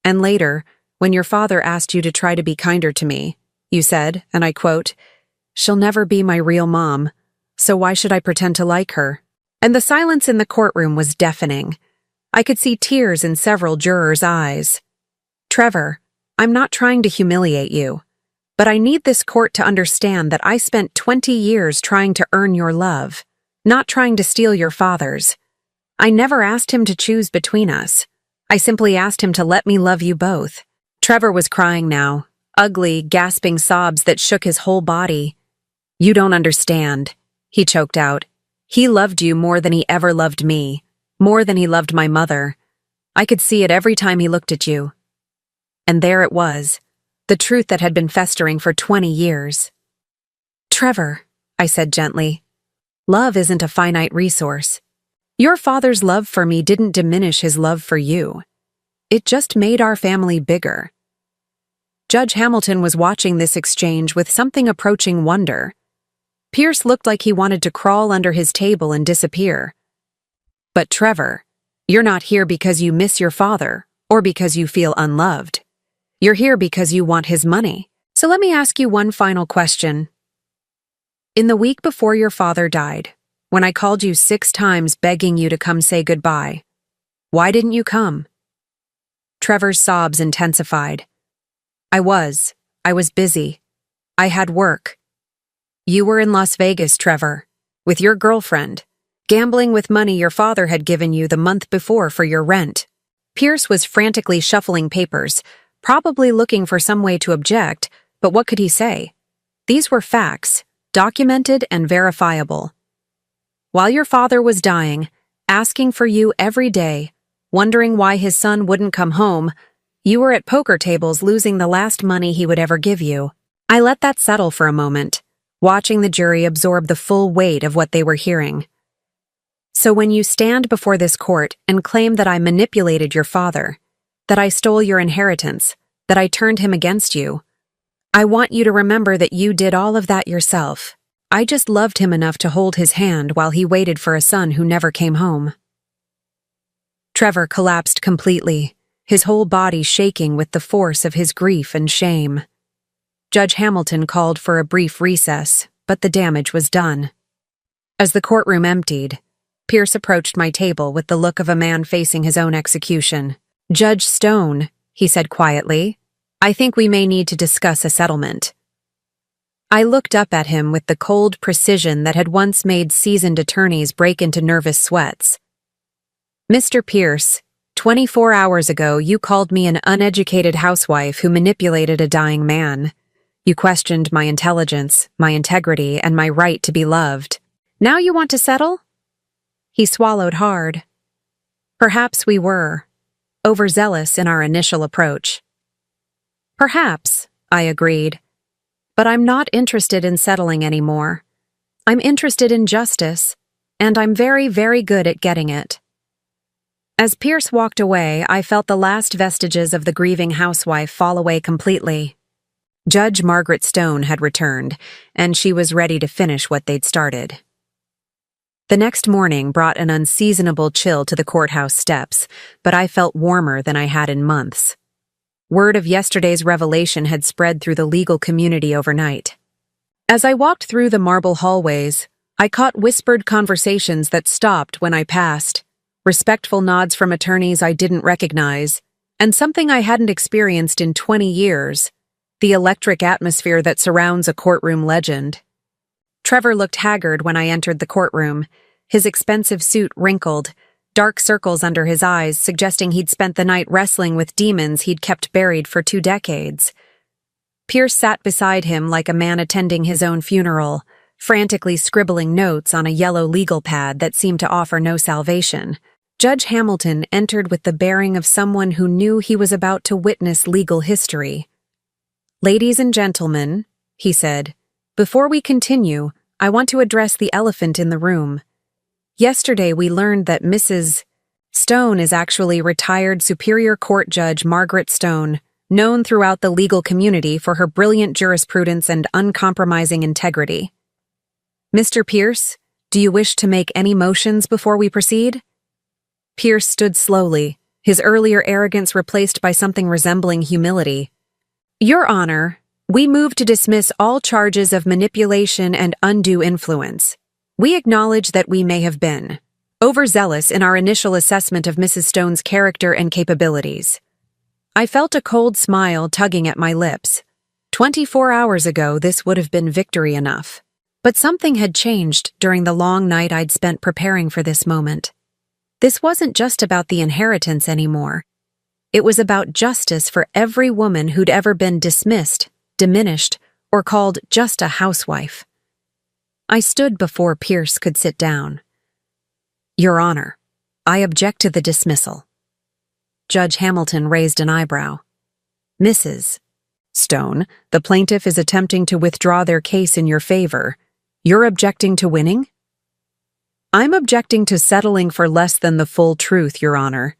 And later, when your father asked you to try to be kinder to me, you said, and I quote, "She'll never be my real mom, so why should I pretend to like her?" And the silence in the courtroom was deafening. I could see tears in several jurors' eyes. Trevor, I'm not trying to humiliate you, but I need this court to understand that I spent 20 years trying to earn your love, not trying to steal your father's. I never asked him to choose between us. I simply asked him to let me love you both. Trevor was crying now, ugly, gasping sobs that shook his whole body. You don't understand, he choked out. He loved you more than he ever loved me, more than he loved my mother. I could see it every time he looked at you. And there it was, the truth that had been festering for 20 years. Trevor, I said gently, love isn't a finite resource. Your father's love for me didn't diminish his love for you. It just made our family bigger. Judge Hamilton was watching this exchange with something approaching wonder. Pierce looked like he wanted to crawl under his table and disappear. But Trevor, you're not here because you miss your father or because you feel unloved. You're here because you want his money. So let me ask you one final question. In the week before your father died, when I called you 6 times begging you to come say goodbye, why didn't you come? Trevor's sobs intensified. I was busy. I had work. You were in Las Vegas, Trevor, with your girlfriend, gambling with money your father had given you the month before for your rent. Pierce was frantically shuffling papers, probably looking for some way to object, but what could he say? These were facts, documented and verifiable. While your father was dying, asking for you every day, wondering why his son wouldn't come home, you were at poker tables losing the last money he would ever give you. I let that settle for a moment, watching the jury absorb the full weight of what they were hearing. So when you stand before this court and claim that I manipulated your father, that I stole your inheritance, that I turned him against you, I want you to remember that you did all of that yourself. I just loved him enough to hold his hand while he waited for a son who never came home. Trevor collapsed completely, his whole body shaking with the force of his grief and shame. Judge Hamilton called for a brief recess, but the damage was done. As the courtroom emptied, Pierce approached my table with the look of a man facing his own execution. Judge Stone, he said quietly, I think we may need to discuss a settlement. I looked up at him with the cold precision that had once made seasoned attorneys break into nervous sweats. Mr. Pierce, 24 hours ago you called me an uneducated housewife who manipulated a dying man. You questioned my intelligence, my integrity, and my right to be loved. Now you want to settle? He swallowed hard. Perhaps we were overzealous in our initial approach. Perhaps, I agreed. But I'm not interested in settling anymore. I'm interested in justice. and I'm very, very good at getting it. As Pierce walked away, I felt the last vestiges of the grieving housewife fall away completely. Judge Margaret Stone had returned, and she was ready to finish what they'd started. The next morning brought an unseasonable chill to the courthouse steps, but I felt warmer than I had in months. Word of yesterday's revelation had spread through the legal community overnight. As I walked through the marble hallways, I caught whispered conversations that stopped when I passed, respectful nods from attorneys I didn't recognize, and something I hadn't experienced in 20 years, the electric atmosphere that surrounds a courtroom legend. Trevor looked haggard when I entered the courtroom, his expensive suit wrinkled, dark circles under his eyes suggesting he'd spent the night wrestling with demons he'd kept buried for 2 decades. Pierce sat beside him like a man attending his own funeral, frantically scribbling notes on a yellow legal pad that seemed to offer no salvation. Judge Hamilton entered with the bearing of someone who knew he was about to witness legal history. "Ladies and gentlemen," he said, "before we continue, I want to address the elephant in the room. Yesterday we learned that Mrs. Stone is actually retired Superior Court Judge Margaret Stone, known throughout the legal community for her brilliant jurisprudence and uncompromising integrity. Mr. Pierce, do you wish to make any motions before we proceed?" Pierce stood slowly, his earlier arrogance replaced by something resembling humility. "Your Honor, we move to dismiss all charges of manipulation and undue influence. We acknowledge that we may have been overzealous in our initial assessment of Mrs. Stone's character and capabilities." I felt a cold smile tugging at my lips. 24 hours ago, this would have been victory enough. But something had changed during the long night I'd spent preparing for this moment. This wasn't just about the inheritance anymore. It was about justice for every woman who'd ever been dismissed, diminished, or called just a housewife. I stood before Pierce could sit down. "Your Honor, I object to the dismissal." Judge Hamilton raised an eyebrow. "Mrs. Stone, the plaintiff is attempting to withdraw their case in your favor. You're objecting to winning?" "I'm objecting to settling for less than the full truth, Your Honor.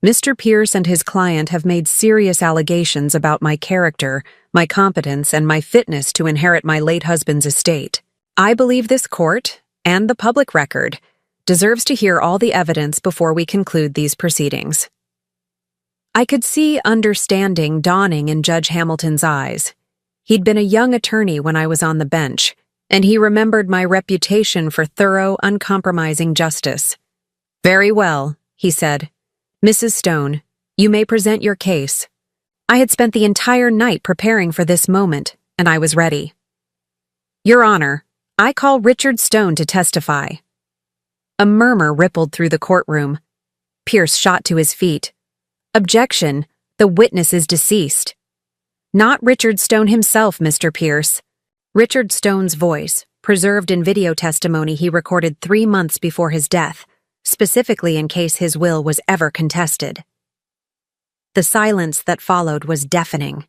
Mr. Pierce and his client have made serious allegations about my character, my competence, and my fitness to inherit my late husband's estate. I believe this court, and the public record, deserves to hear all the evidence before we conclude these proceedings." I could see understanding dawning in Judge Hamilton's eyes. He'd been a young attorney when I was on the bench, and he remembered my reputation for thorough, uncompromising justice. "Very well," he said. "Mrs. Stone, you may present your case." I had spent the entire night preparing for this moment, and I was ready. "Your Honor, I call Richard Stone to testify." A murmur rippled through the courtroom. Pierce shot to his feet. "Objection, the witness is deceased." "Not Richard Stone himself, Mr. Pierce." Richard Stone's voice, preserved in video testimony he recorded 3 months before his death, specifically in case his will was ever contested. The silence that followed was deafening.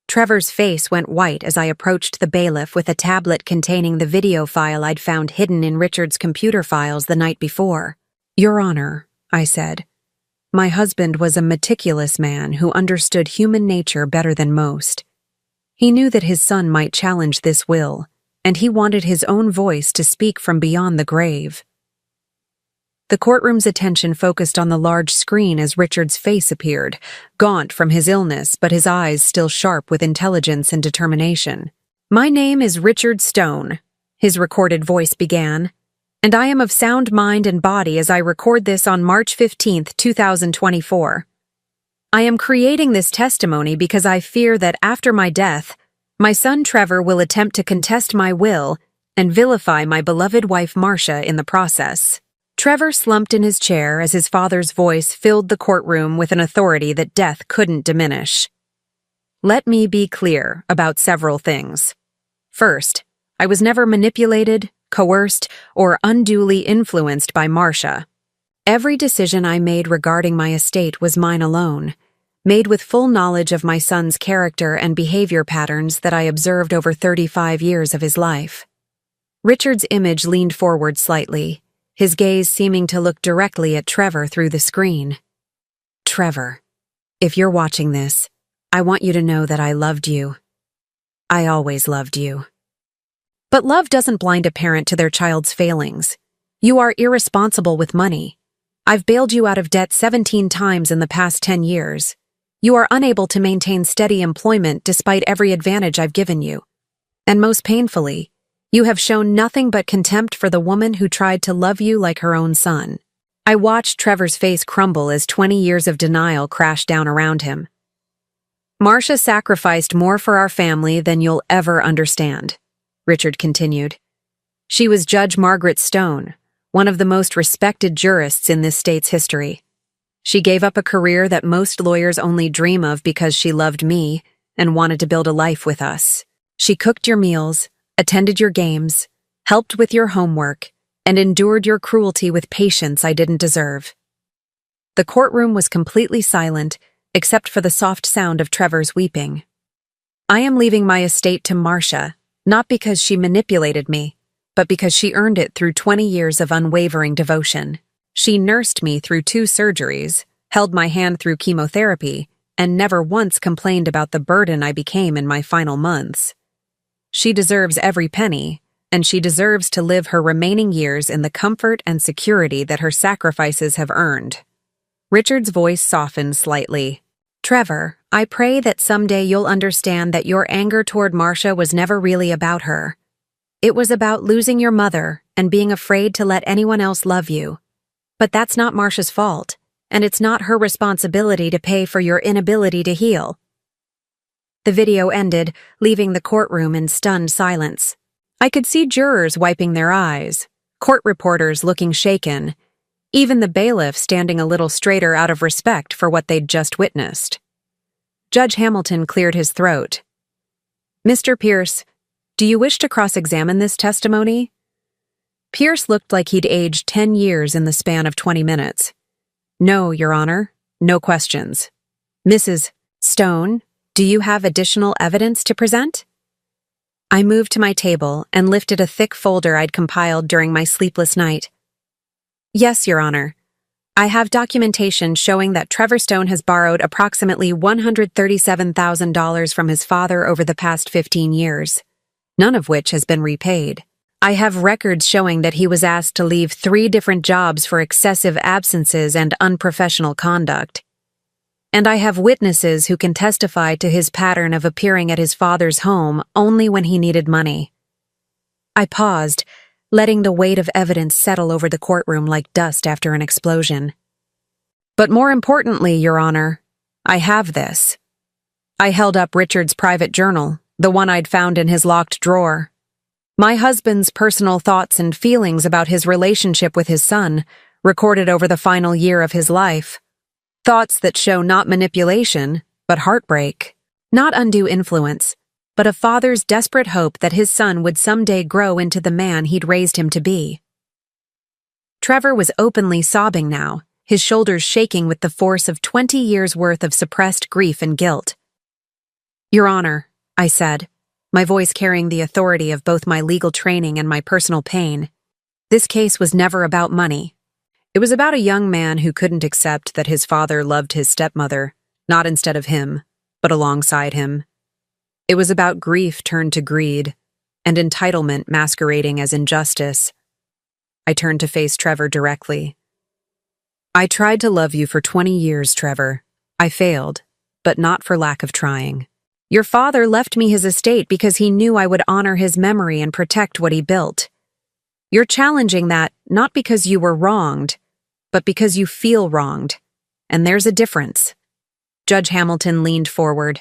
Trevor's face went white as I approached the bailiff with a tablet containing the video file I'd found hidden in Richard's computer files the night before. "Your Honor," I said, "my husband was a meticulous man who understood human nature better than most. He knew that his son might challenge this will, and he wanted his own voice to speak from beyond the grave." The courtroom's attention focused on the large screen as Richard's face appeared, gaunt from his illness but his eyes still sharp with intelligence and determination. "My name is Richard Stone," his recorded voice began, "and I am of sound mind and body as I record this on March 15th, 2024. I am creating this testimony because I fear that after my death, my son Trevor will attempt to contest my will and vilify my beloved wife Marcia in the process." Trevor slumped in his chair as his father's voice filled the courtroom with an authority that death couldn't diminish. "Let me be clear about several things. First, I was never manipulated, coerced, or unduly influenced by Marcia. Every decision I made regarding my estate was mine alone, made with full knowledge of my son's character and behavior patterns that I observed over 35 years of his life." Richard's image leaned forward slightly, his gaze seeming to look directly at Trevor through the screen. Trevor, if you're watching this, I want you to know that I loved you. I always loved you. But love doesn't blind a parent to their child's failings. You are irresponsible with money. I've bailed you out of debt 17 times in the past 10 years. You are unable to maintain steady employment despite every advantage I've given you. And most painfully, you have shown nothing but contempt for the woman who tried to love you like her own son. I watched Trevor's face crumble as 20 years of denial crashed down around him. Marcia sacrificed more for our family than you'll ever understand, Richard continued. She was Judge Margaret Stone, one of the most respected jurists in this state's history. She gave up a career that most lawyers only dream of because she loved me and wanted to build a life with us. She cooked your meals, attended your games, helped with your homework, and endured your cruelty with patience I didn't deserve. The courtroom was completely silent, except for the soft sound of Trevor's weeping. I am leaving my estate to Marcia, not because she manipulated me, but because she earned it through 20 years of unwavering devotion. She nursed me through 2 surgeries, held my hand through chemotherapy, and never once complained about the burden I became in my final months. She deserves every penny, and she deserves to live her remaining years in the comfort and security that her sacrifices have earned. Richard's voice softened slightly. Trevor, I pray that someday you'll understand that your anger toward Marcia was never really about her. It was about losing your mother and being afraid to let anyone else love you. But that's not Marcia's fault, and it's not her responsibility to pay for your inability to heal. The video ended, leaving the courtroom in stunned silence. I could see jurors wiping their eyes, court reporters looking shaken, even the bailiff standing a little straighter out of respect for what they'd just witnessed. Judge Hamilton cleared his throat. Mr. Pierce, do you wish to cross-examine this testimony? Pierce looked like he'd aged 10 years in the span of 20 minutes. No, Your Honor, no questions. Mrs. Stone, do you have additional evidence to present? I moved to my table and lifted a thick folder I'd compiled during my sleepless night. Yes, Your Honor. I have documentation showing that Trevor Stone has borrowed approximately $137,000 from his father over the past 15 years, none of which has been repaid. I have records showing that he was asked to leave 3 different jobs for excessive absences and unprofessional conduct. And I have witnesses who can testify to his pattern of appearing at his father's home only when he needed money. I paused, letting the weight of evidence settle over the courtroom like dust after an explosion. But more importantly, Your Honor, I have this. I held up Richard's private journal, the one I'd found in his locked drawer. My husband's personal thoughts and feelings about his relationship with his son, recorded over the final year of his life. Thoughts that show not manipulation, but heartbreak. Not undue influence, but a father's desperate hope that his son would someday grow into the man he'd raised him to be. Trevor was openly sobbing now, his shoulders shaking with the force of 20 years' worth of suppressed grief and guilt. Your Honor, I said, my voice carrying the authority of both my legal training and my personal pain. This case was never about money. It was about a young man who couldn't accept that his father loved his stepmother, not instead of him, but alongside him. It was about grief turned to greed, and entitlement masquerading as injustice. I turned to face Trevor directly. I tried to love you for 20 years, Trevor. I failed, but not for lack of trying. Your father left me his estate because he knew I would honor his memory and protect what he built. You're challenging that not because you were wronged, but because you feel wronged. And there's a difference. Judge Hamilton leaned forward.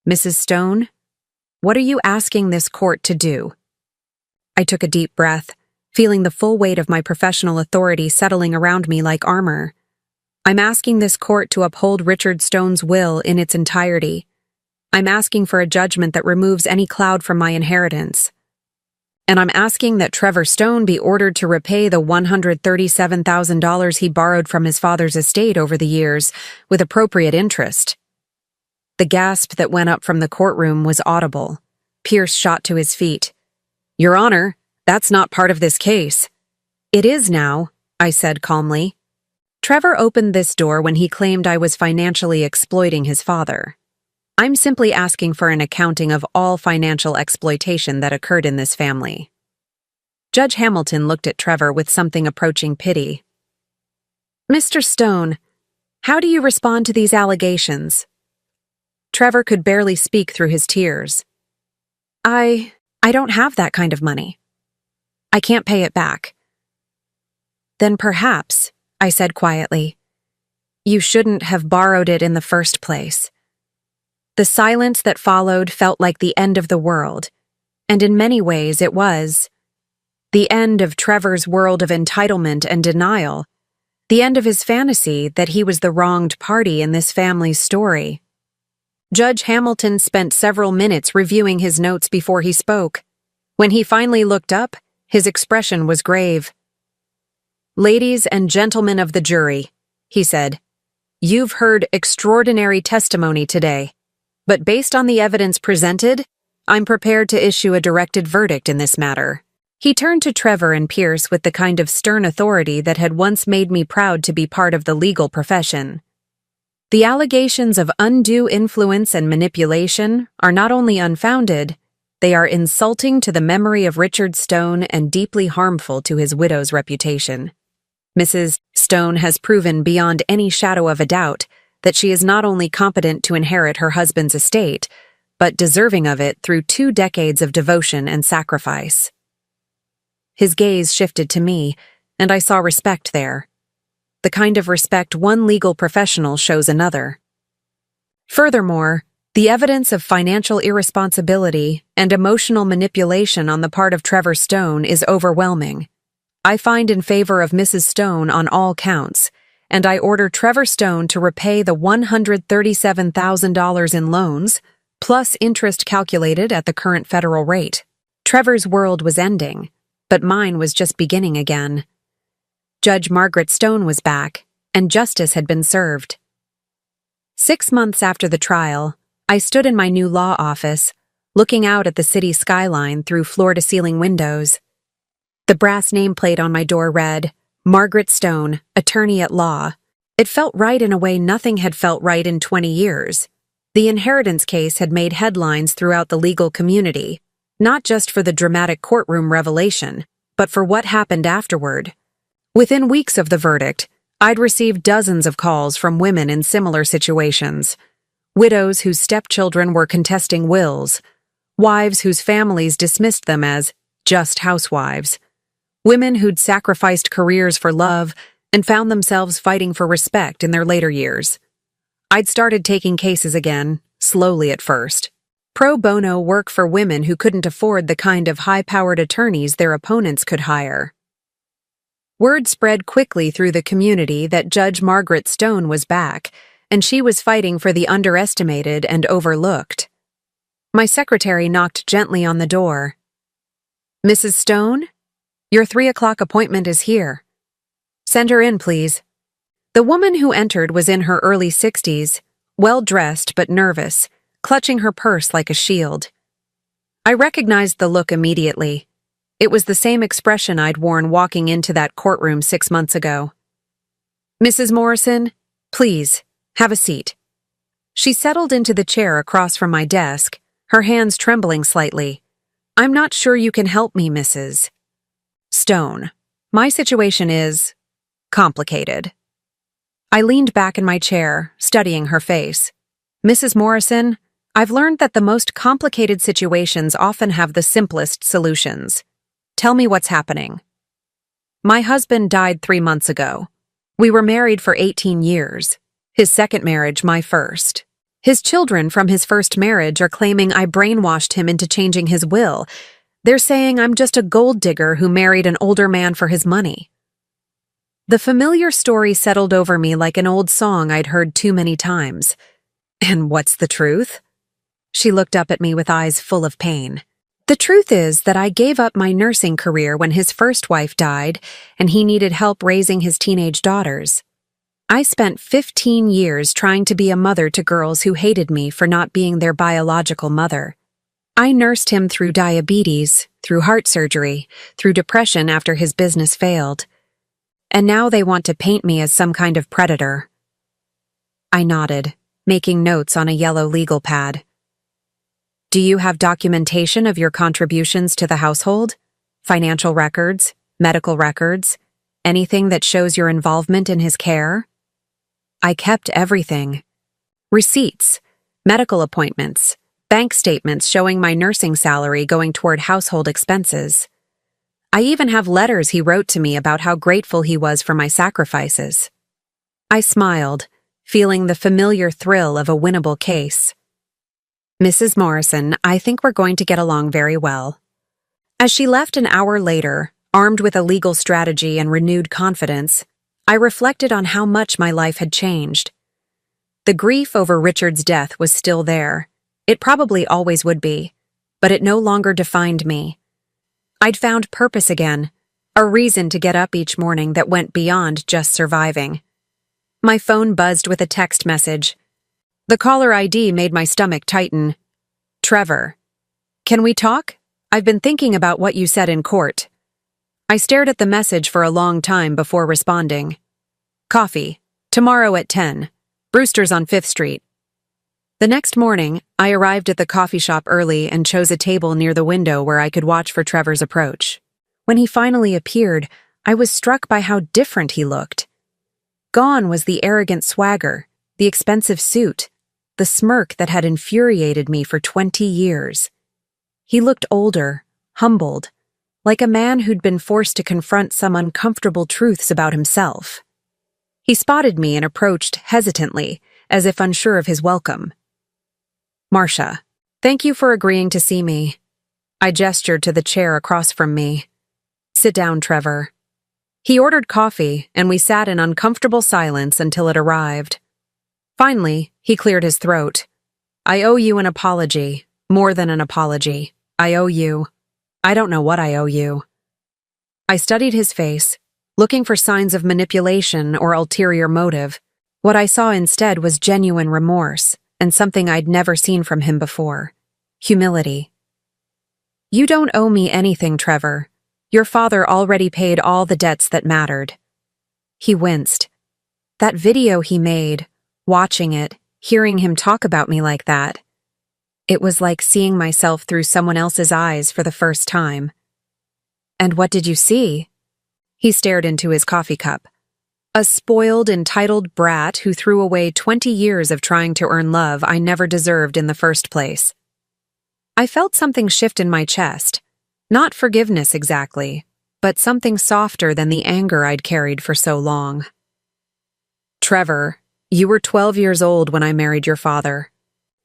Mrs. Stone, what are you asking this court to do? I took a deep breath, feeling the full weight of my professional authority settling around me like armor. I'm asking this court to uphold Richard Stone's will in its entirety. I'm asking for a judgment that removes any cloud from my inheritance. And I'm asking that Trevor Stone be ordered to repay the $137,000 he borrowed from his father's estate over the years, with appropriate interest. The gasp that went up from the courtroom was audible. Pierce shot to his feet. Your Honor, that's not part of this case. It is now, I said calmly. Trevor opened this door when he claimed I was financially exploiting his father. I'm simply asking for an accounting of all financial exploitation that occurred in this family. Judge Hamilton looked at Trevor with something approaching pity. Mr. Stone, how do you respond to these allegations? Trevor could barely speak through his tears. I don't have that kind of money. I can't pay it back. Then perhaps, I said quietly, you shouldn't have borrowed it in the first place. The silence that followed felt like the end of the world, and in many ways it was. The end of Trevor's world of entitlement and denial, the end of his fantasy that he was the wronged party in this family's story. Judge Hamilton spent several minutes reviewing his notes before he spoke. When he finally looked up, his expression was grave. Ladies and gentlemen of the jury, he said, you've heard extraordinary testimony today, but based on the evidence presented, I'm prepared to issue a directed verdict in this matter. He turned to Trevor and Pierce with the kind of stern authority that had once made me proud to be part of the legal profession. The allegations of undue influence and manipulation are not only unfounded, they are insulting to the memory of Richard Stone and deeply harmful to his widow's reputation. Mrs. Stone has proven beyond any shadow of a doubt that she is not only competent to inherit her husband's estate, but deserving of it through 2 decades of devotion and sacrifice. His gaze shifted to me, and I saw respect there. The kind of respect one legal professional shows another. Furthermore, the evidence of financial irresponsibility and emotional manipulation on the part of Trevor Stone is overwhelming. I find in favor of Mrs. Stone on all counts, and I order Trevor Stone to repay the $137,000 in loans, plus interest calculated at the current federal rate. Trevor's world was ending, but mine was just beginning again. Judge Margaret Stone was back, and justice had been served. 6 months after the trial, I stood in my new law office, looking out at the city skyline through floor-to-ceiling windows. The brass nameplate on my door read, Margaret Stone, Attorney at Law. It felt right in a way nothing had felt right in 20 years. The inheritance case had made headlines throughout the legal community, not just for the dramatic courtroom revelation, but for what happened afterward. Within weeks of the verdict, I'd received dozens of calls from women in similar situations. Widows whose stepchildren were contesting wills, wives whose families dismissed them as just housewives, women who'd sacrificed careers for love and found themselves fighting for respect in their later years. I'd started taking cases again, slowly at first. Pro bono work for women who couldn't afford the kind of high-powered attorneys their opponents could hire. Word spread quickly through the community that Judge Margaret Stone was back, and she was fighting for the underestimated and overlooked. My secretary knocked gently on the door. Mrs. Stone, your 3 o'clock appointment is here. Send her in, please. The woman who entered was in her early 60s, well-dressed but nervous, clutching her purse like a shield. I recognized the look immediately. It was the same expression I'd worn walking into that courtroom 6 months ago. Mrs. Morrison, please, have a seat. She settled into the chair across from my desk, her hands trembling slightly. I'm not sure you can help me, Mrs. Stone. My situation is complicated. I leaned back in my chair, studying her face. Mrs. Morrison, I've learned that the most complicated situations often have the simplest solutions. Tell me what's happening. My husband died 3 months ago. We were married for 18 years. His second marriage, my first. His children from his first marriage are claiming I brainwashed him into changing his will. They're saying I'm just a gold digger who married an older man for his money. The familiar story settled over me like an old song I'd heard too many times. And what's the truth? She looked up at me with eyes full of pain. The truth is that I gave up my nursing career when his first wife died and he needed help raising his teenage daughters. I spent 15 years trying to be a mother to girls who hated me for not being their biological mother. I nursed him through diabetes, through heart surgery, through depression after his business failed. And now they want to paint me as some kind of predator. I nodded, making notes on a yellow legal pad. Do you have documentation of your contributions to the household? Financial records? Medical records? Anything that shows your involvement in his care? I kept everything. Receipts, medical appointments, bank statements showing my nursing salary going toward household expenses. I even have letters he wrote to me about how grateful he was for my sacrifices. I smiled, feeling the familiar thrill of a winnable case. Mrs. Morrison, I think we're going to get along very well. As she left an hour later, armed with a legal strategy and renewed confidence, I reflected on how much my life had changed. The grief over Richard's death was still there. It probably always would be, but it no longer defined me. I'd found purpose again, a reason to get up each morning that went beyond just surviving. My phone buzzed with a text message. The caller ID made my stomach tighten. Trevor. Can we talk? I've been thinking about what you said in court. I stared at the message for a long time before responding. Coffee. Tomorrow at 10. Brewster's on 5th Street. The next morning, I arrived at the coffee shop early and chose a table near the window where I could watch for Trevor's approach. When he finally appeared, I was struck by how different he looked. Gone was the arrogant swagger, the expensive suit, the smirk that had infuriated me for 20 years. He looked older, humbled, like a man who'd been forced to confront some uncomfortable truths about himself. He spotted me and approached hesitantly, as if unsure of his welcome. Marcia, thank you for agreeing to see me. I gestured to the chair across from me. Sit down, Trevor. He ordered coffee, and we sat in uncomfortable silence until it arrived. Finally, he cleared his throat. I owe you an apology, more than an apology. I owe you. I don't know what I owe you. I studied his face, looking for signs of manipulation or ulterior motive. What I saw instead was genuine remorse, and something I'd never seen from him before. Humility. You don't owe me anything, Trevor. Your father already paid all the debts that mattered. He winced. That video he made, watching it, hearing him talk about me like that, it was like seeing myself through someone else's eyes for the first time. And what did you see? He stared into his coffee cup. A spoiled, entitled brat who threw away 20 years of trying to earn love I never deserved in the first place. I felt something shift in my chest. Not forgiveness exactly, but something softer than the anger I'd carried for so long. Trevor, you were 12 years old when I married your father.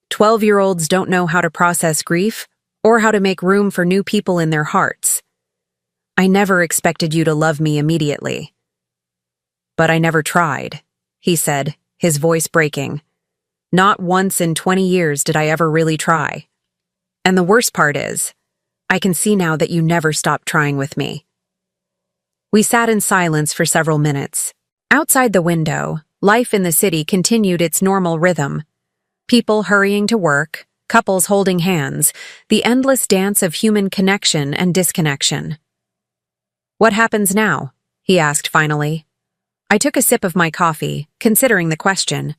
12-year-olds don't know how to process grief or how to make room for new people in their hearts. I never expected you to love me immediately. But I never tried, he said, his voice breaking. Not once in 20 years did I ever really try. And the worst part is, I can see now that you never stopped trying with me. We sat in silence for several minutes. Outside the window, life in the city continued its normal rhythm. People hurrying to work, couples holding hands, the endless dance of human connection and disconnection. What happens now? He asked finally. I took a sip of my coffee, considering the question.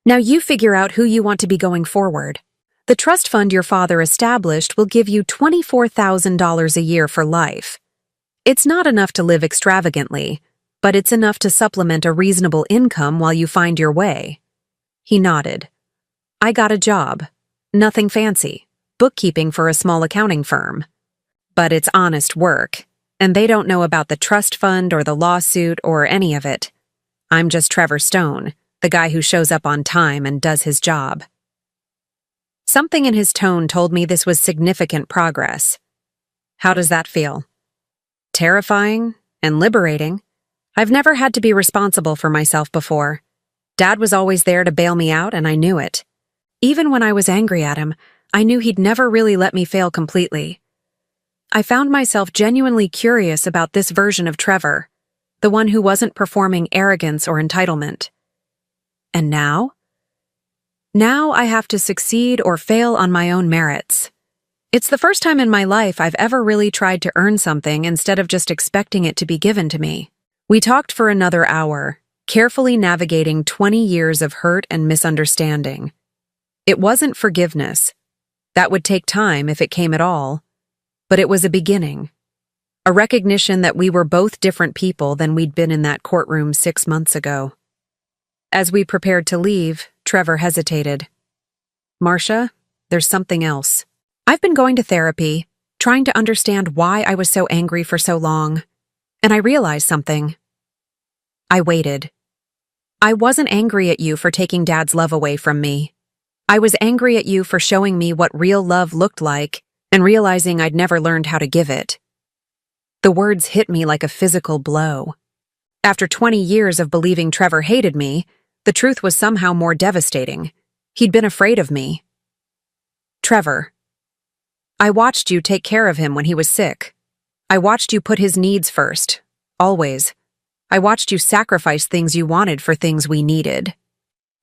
Now you figure out who you want to be going forward. The trust fund your father established will give you $24,000 a year for life. It's not enough to live extravagantly, but it's enough to supplement a reasonable income while you find your way. He nodded. I got a job. Nothing fancy. Bookkeeping for a small accounting firm. But it's honest work, and they don't know about the trust fund or the lawsuit or any of it. I'm just Trevor Stone, the guy who shows up on time and does his job. Something in his tone told me this was significant progress. How does that feel? Terrifying and liberating. I've never had to be responsible for myself before. Dad was always there to bail me out, and I knew it. Even when I was angry at him, I knew he'd never really let me fail completely. I found myself genuinely curious about this version of Trevor, the one who wasn't performing arrogance or entitlement. And now? Now I have to succeed or fail on my own merits. It's the first time in my life I've ever really tried to earn something instead of just expecting it to be given to me. We talked for another hour, carefully navigating 20 years of hurt and misunderstanding. It wasn't forgiveness. That would take time if it came at all. But it was a beginning. A recognition that we were both different people than we'd been in that courtroom 6 months ago. As we prepared to leave, Trevor hesitated. Marcia, there's something else. I've been going to therapy, trying to understand why I was so angry for so long. And I realized something. I waited. I wasn't angry at you for taking Dad's love away from me. I was angry at you for showing me what real love looked like and realizing I'd never learned how to give it. The words hit me like a physical blow. After 20 years of believing Trevor hated me, the truth was somehow more devastating. He'd been afraid of me. Trevor, I watched you take care of him when he was sick. I watched you put his needs first, always. I watched you sacrifice things you wanted for things we needed.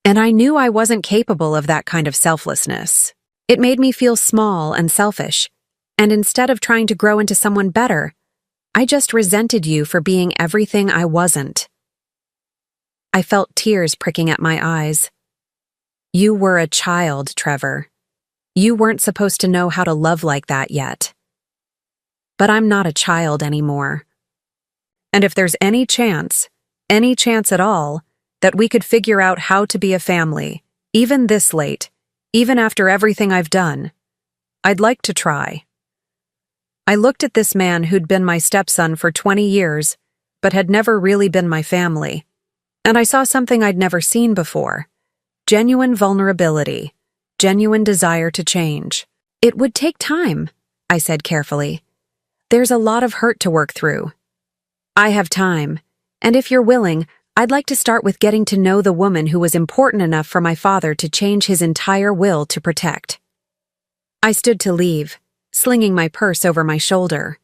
And I knew I wasn't capable of that kind of selflessness. It made me feel small and selfish, and instead of trying to grow into someone better, I just resented you for being everything I wasn't. I felt tears pricking at my eyes. You were a child, Trevor. You weren't supposed to know how to love like that yet. But I'm not a child anymore. And if there's any chance at all, that we could figure out how to be a family, even this late, even after everything I've done, I'd like to try. I looked at this man who'd been my stepson for 20 years, but had never really been my family, and I saw something I'd never seen before. Genuine vulnerability. Genuine desire to change. It would take time, I said carefully. There's a lot of hurt to work through. I have time, and if you're willing, I'd like to start with getting to know the woman who was important enough for my father to change his entire will to protect. I stood to leave, slinging my purse over my shoulder.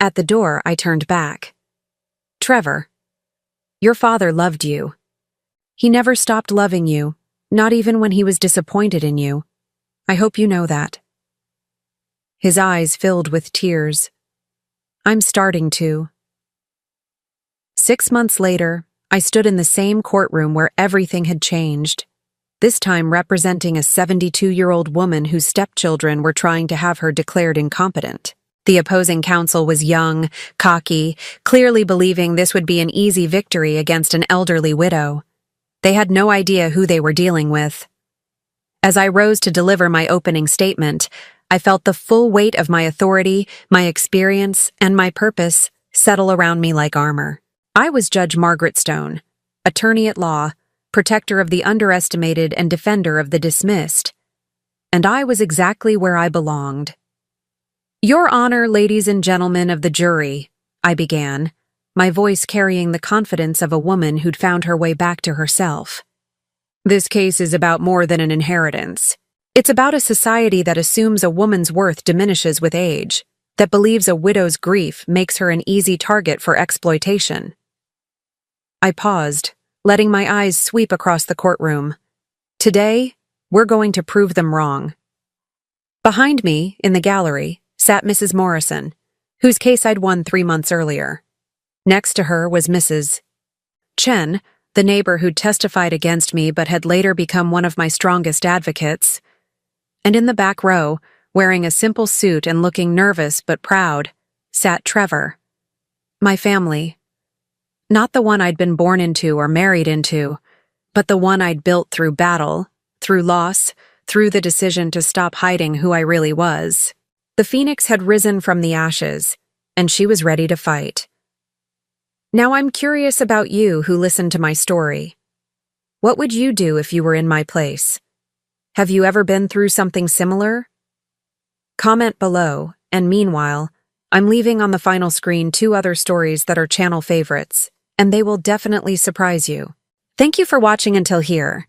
At the door, I turned back. Trevor, your father loved you. He never stopped loving you. Not even when he was disappointed in you. I hope you know that. His eyes filled with tears. I'm starting to. 6 months later, I stood in the same courtroom where everything had changed, this time representing a 72-year-old woman whose stepchildren were trying to have her declared incompetent. The opposing counsel was young, cocky, clearly believing this would be an easy victory against an elderly widow. They had no idea who they were dealing with. As I rose to deliver my opening statement, I felt the full weight of my authority, my experience, and my purpose settle around me like armor. I was Judge Margaret Stone, attorney at law, protector of the underestimated and defender of the dismissed. And I was exactly where I belonged. Your Honor, ladies and gentlemen of the jury, I began, my voice carrying the confidence of a woman who'd found her way back to herself. This case is about more than an inheritance. It's about a society that assumes a woman's worth diminishes with age, that believes a widow's grief makes her an easy target for exploitation. I paused, letting my eyes sweep across the courtroom. Today, we're going to prove them wrong. Behind me, in the gallery, sat Mrs. Morrison, whose case I'd won 3 months earlier. Next to her was Mrs. Chen, the neighbor who'd testified against me but had later become one of my strongest advocates. And in the back row, wearing a simple suit and looking nervous but proud, sat Trevor. My family. Not the one I'd been born into or married into, but the one I'd built through battle, through loss, through the decision to stop hiding who I really was. The phoenix had risen from the ashes, and she was ready to fight. Now I'm curious about you who listened to my story. What would you do if you were in my place? Have you ever been through something similar? Comment below, and meanwhile, I'm leaving on the final screen 2 other stories that are channel favorites, and they will definitely surprise you. Thank you for watching until here.